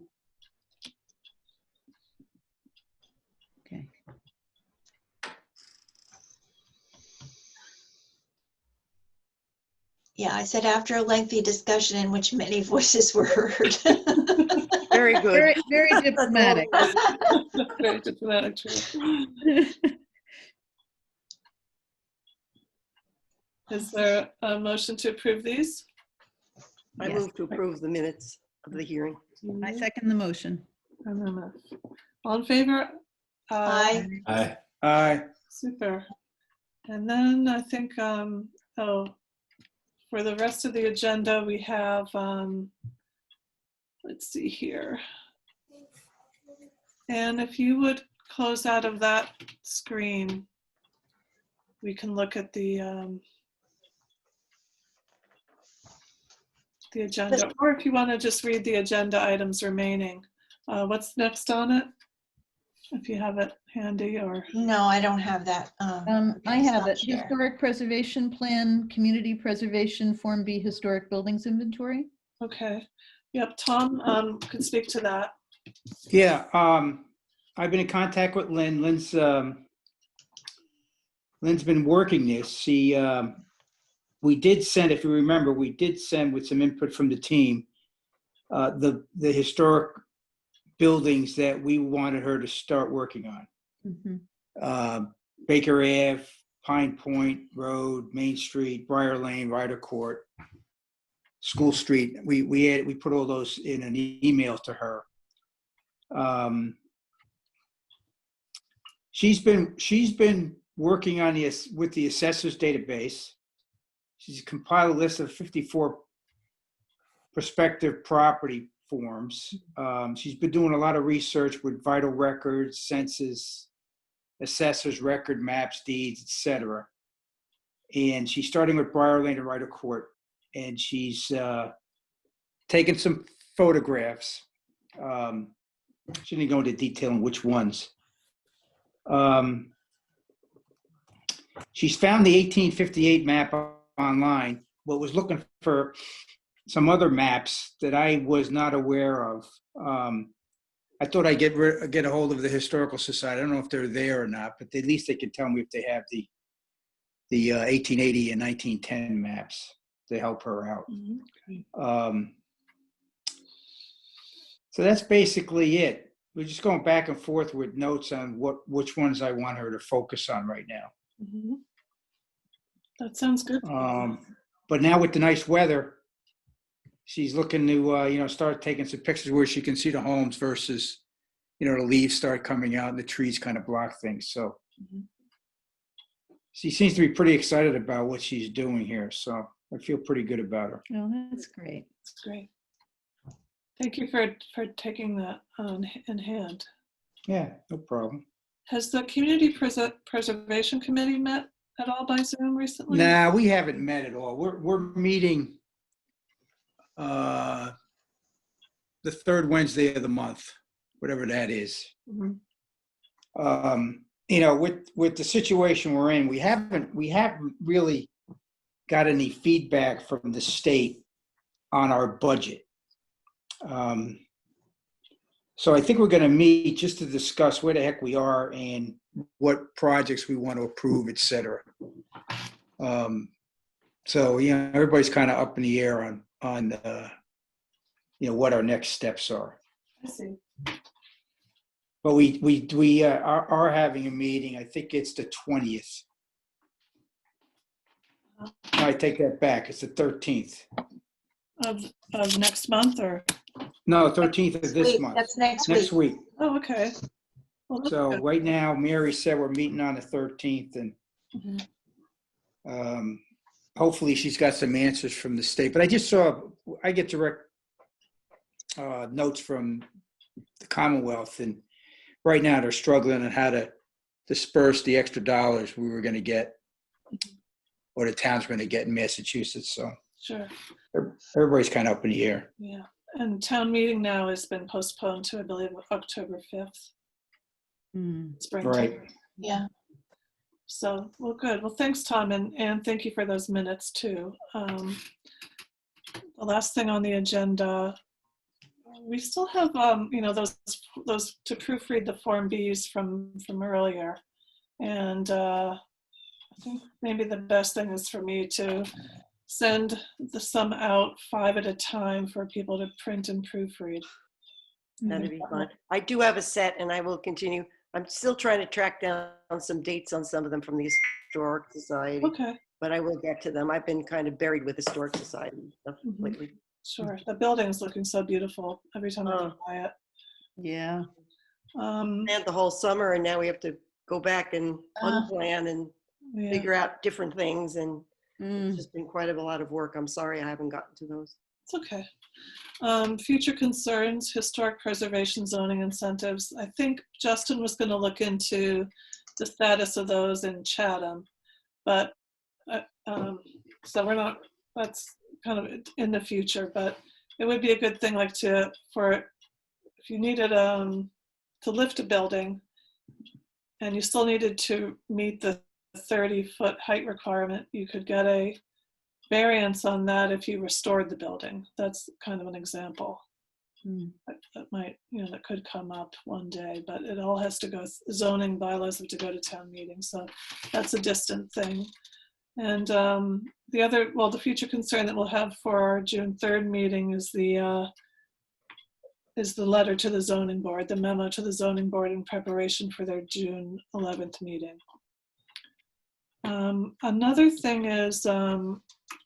Okay. Yeah, I said after a lengthy discussion in which many voices were heard. Very good. Very, very diplomatic. Very diplomatic, true. Is there a motion to approve these? I Yes. move to approve the minutes of the hearing. I second the motion. All in favor? Aye. Aye. Aye. Super. And then I think, oh, for the rest of the agenda, we have, let's see here. And if you would close out of that screen, we can look at the agenda, or if you want to just read the agenda items remaining. What's next on it? If you have it handy, or No, I don't have that. I have it. Share. Historic Preservation Plan, Community Preservation, Form B, Historic Buildings Inventory. okay. Yep, Tom could speak to that. Yeah, I've been in contact with Lynn. Lynn's been working this. We did send, if you remember, we did send with some input from the team, the historic buildings that we wanted her to start working on. Mm-hmm. Baker Ave, Pine Point Road, Main Street, Briar Lane, Ryder Court, School Street. We put all those in an email to her. She's been working on with the assessors database. She's compiled a list of 54 prospective property forms. She's been doing a lot of research with vital records, census, assessors, record maps, deeds, etc. And she's starting with Briar Lane and Ryder Court, and she's taken some photographs. She didn't go into detail on which ones. She's found the 1858 map online, but was looking for some other maps that I was not aware of. I thought I'd get a hold of the Historical Society. I don't know if they're there or not, but at least they can tell me if they have the 1880 and 1910 maps to help her out. Mm-hmm. So that's basically it. We're just going back and forth with notes on which ones I want her to focus on right now. Mm-hmm. That sounds good. But now with the nice weather, she's looking to start taking some pictures where she can see the homes versus the leaves start coming out and the trees kind of block things. So she seems to be pretty excited about what she's doing here. So I feel pretty good about her. Oh, that's great. That's great. Thank you for taking that in hand. Yeah, no problem. Has the Community Preservation Committee met at all by Zoom recently? Nah, we haven't met at all. We're meeting the third Wednesday of the month, whatever that is. Mm-hmm. With the situation we're in, we haven't really got any feedback from the state on our budget. So I think we're going to meet just to discuss where the heck we are and what projects we want to approve, et cetera. So everybody's kind of up in the air on what our next steps are. I see. But we are having a meeting. I think it's the 20th. I take that back. It's the 13th. Of next month, or? No, 13th of this month. That's next week. Oh, okay. Well, So good. right now, Mary said we're meeting on the 13th, and Mm-hmm. hopefully she's got some answers from the state. But I get direct notes from the Commonwealth, and right now they're struggling on how to disperse the extra dollars we were going to get, or the town's going to get in Massachusetts. So Sure. everybody's kind of up in the air. Yeah. And town meeting now has been postponed to, I believe, October 5th. Spring. Right. Yeah. So, well, good. Well, thanks, Tom, and thank you for those minutes too. The last thing on the agenda, we still have, you know, those to proofread the Form Bs from earlier, and I think maybe the best thing is for me to send some out 5 at a time for people to print and proofread. That'd be fun. I do have a set, and I will continue. I'm still trying to track down some dates on some of them from the Historic Society. Okay. But I will get to them. I've been kind of buried with Historic Society stuff lately. Sure. The building is looking so beautiful every time I go by it. Yeah. Planned the whole summer, and now we have to go back and unplan and figure out different things. And it's just been quite a lot of work. I'm sorry I haven't gotten to those. It's okay. Future concerns, historic preservation zoning incentives. I think Justin was going to look into the status of those in Chatham, but so we're not, that's kind of in the future, but it would be a good thing like if you needed to lift a building and you still needed to meet the 30-foot height requirement, you could get a variance on that if you restored the building. That's kind of an example. That might, you know, that could come up one day, but it all has to go, zoning bylaws have to go to town meeting, so that's a distant thing. And the other, well, the future concern that we'll have for our June 3rd meeting is the letter to the zoning board, the memo to the zoning board in preparation for their June 11th meeting. Another thing is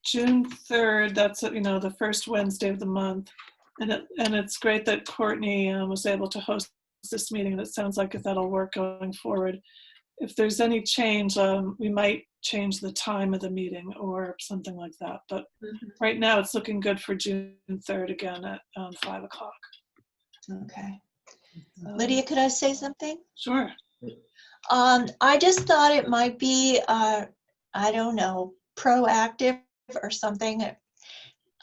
June 3rd, that's, you know, the first Wednesday of the month. And it's great that Courtney was able to host this meeting, and it sounds like if that'll work going forward. If there's any change, we might change the time of the meeting or something like that. But right now it's looking good for June 3rd again at 5 o'clock. Okay. Lydia, could I say something? Sure. I just thought it might be, I don't know, proactive or something,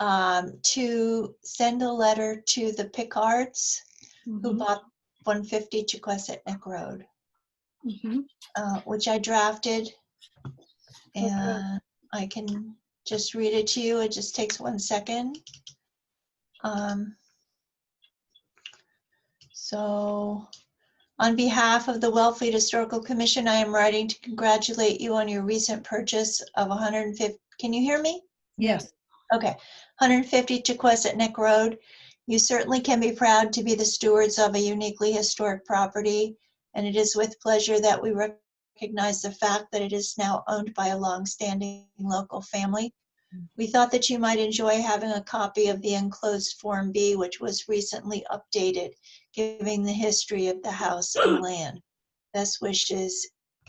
to send a letter to the Pickards who bought 150 Chequesset Neck Road, which I drafted, and I can just read it to you. It just takes 1 second. So, on behalf of the Wellfleet Historical Commission, I am writing to congratulate you on your recent purchase of 150, can you hear me? Yes. Okay, 150 Chequesset Neck Road. You certainly can be proud to be the stewards of a uniquely historic property, and it is with pleasure that we recognize the fact that it is now owned by a long-standing local family. We thought that you might enjoy having a copy of the enclosed Form B, which was recently updated, giving the history of the house and land. Best wishes,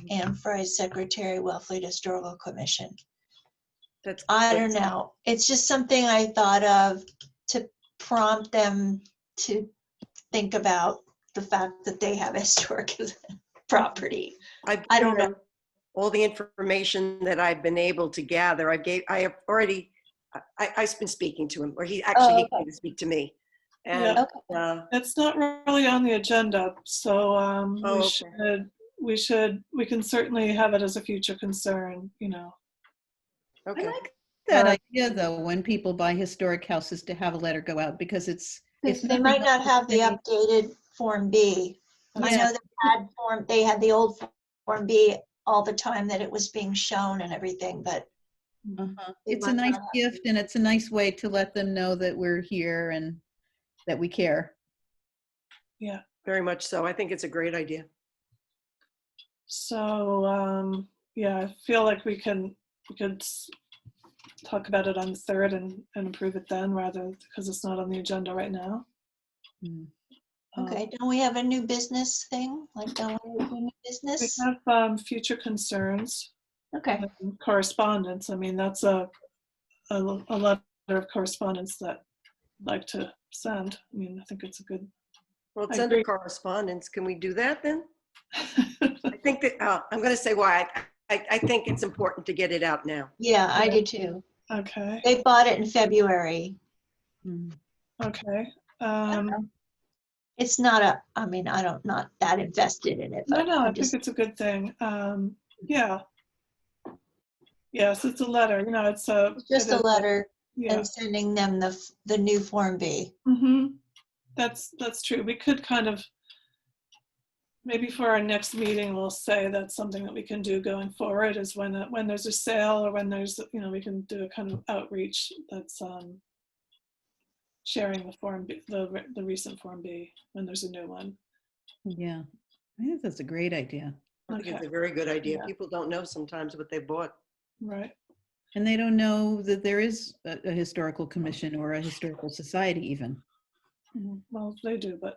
Anne Fry, Secretary, Wellfleet Historical Commission. I don't know. It's just something I thought of to prompt them to think about the fact that they have historic property. I don't know. All the information that I've been able to gather, I've been speaking to him, or he actually came to speak to me. And it's not really on the agenda, so we can certainly have it as a future concern, you know. I like that idea, though, when people buy historic houses, to have a letter go out, because they might not have the updated Form B. I know they had the old Form B all the time that it was being shown and everything, but it's a nice gift, and it's a nice way to let them know that we're here and that we care. Yeah, very much so. I think it's a great idea. So yeah, I feel like we could talk about it on the 3rd and approve it then, rather, because it's not on the agenda right now. Okay, don't we have a new business thing? Like, don't we have a new business? We have future concerns. Okay. Correspondence. I mean, that's a letter of correspondence that I'd like to send. I mean, I think it's a good. Well, it's under correspondence. Can we do that then? I think that I'm going to say why. I think it's important to get it out now. Yeah, I do too. Okay. They bought it in February. Okay. it's not a, I mean, not that invested in it, No, but no, I I'm just, think it's a good thing. Yeah. Yes, it's a letter, you know, it's a. just a letter Yeah. and sending them the new Form B. Mm-hmm. That's true. We could kind of, maybe for our next meeting, we'll say that's something that we can do going forward is when there's a sale or when there's, you know, we can do a kind of outreach that's sharing the Form B, the recent Form B when there's a new one. Yeah, I think that's a great idea. I think it's Okay. a very good idea. Yeah. People don't know sometimes what they bought. Right. And they don't know that there is a historical commission or a historical society even. Well, they do, but.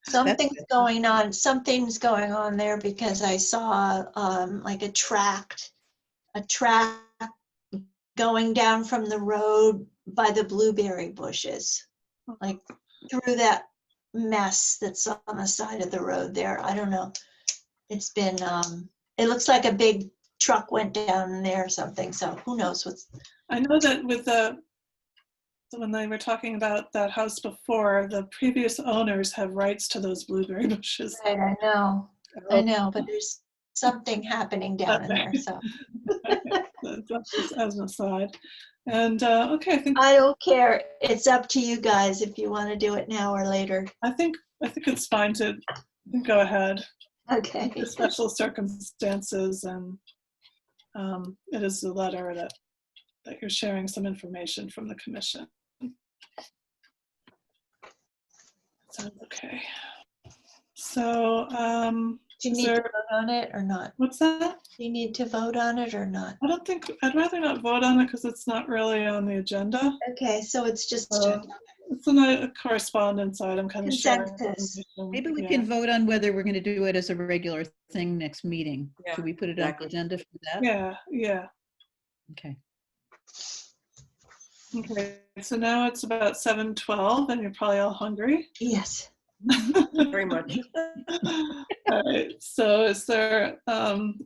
Something's going on there because I saw like a tract going down from the road by the blueberry bushes, like through that mess that's on the side of the road there. I don't know. It's been, it looks like a big truck went down there or something. So who knows what's. I know that with when they were talking about that house before, the previous owners have rights to those blueberry bushes. Right, I know, but there's something happening down in there, so. That's just as an aside. And okay, I think I don't care. It's up to you guys if you want to do it now or later. I think it's fine to go ahead. Okay. The special circumstances, and it is a letter that you're sharing some information from the commission. Sounds okay. So, do you need to vote on it or not? What's that? Do you need to vote on it or not? I don't think, I'd rather not vote on it because it's not really on the agenda. Okay, so it's just it's a correspondence item, kind of sharing consensus. information. Maybe we Yeah. can vote on whether we're going to do it as a regular thing next meeting. Yeah, Should we put it on the agenda for that? Yeah, yeah. Okay. Okay, so now it's about 7:12 and you're probably all hungry. Yes. Very much. All right, so is there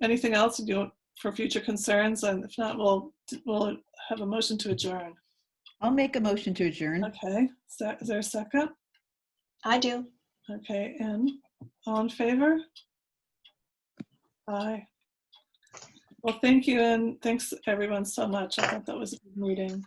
anything else you do for future concerns? And if not, we'll have a motion to adjourn. I'll make a motion to adjourn. Okay, is there a second? I do. Okay, and all in favor? Aye. Well, thank you, and thanks everyone so much. I thought that was a good meeting.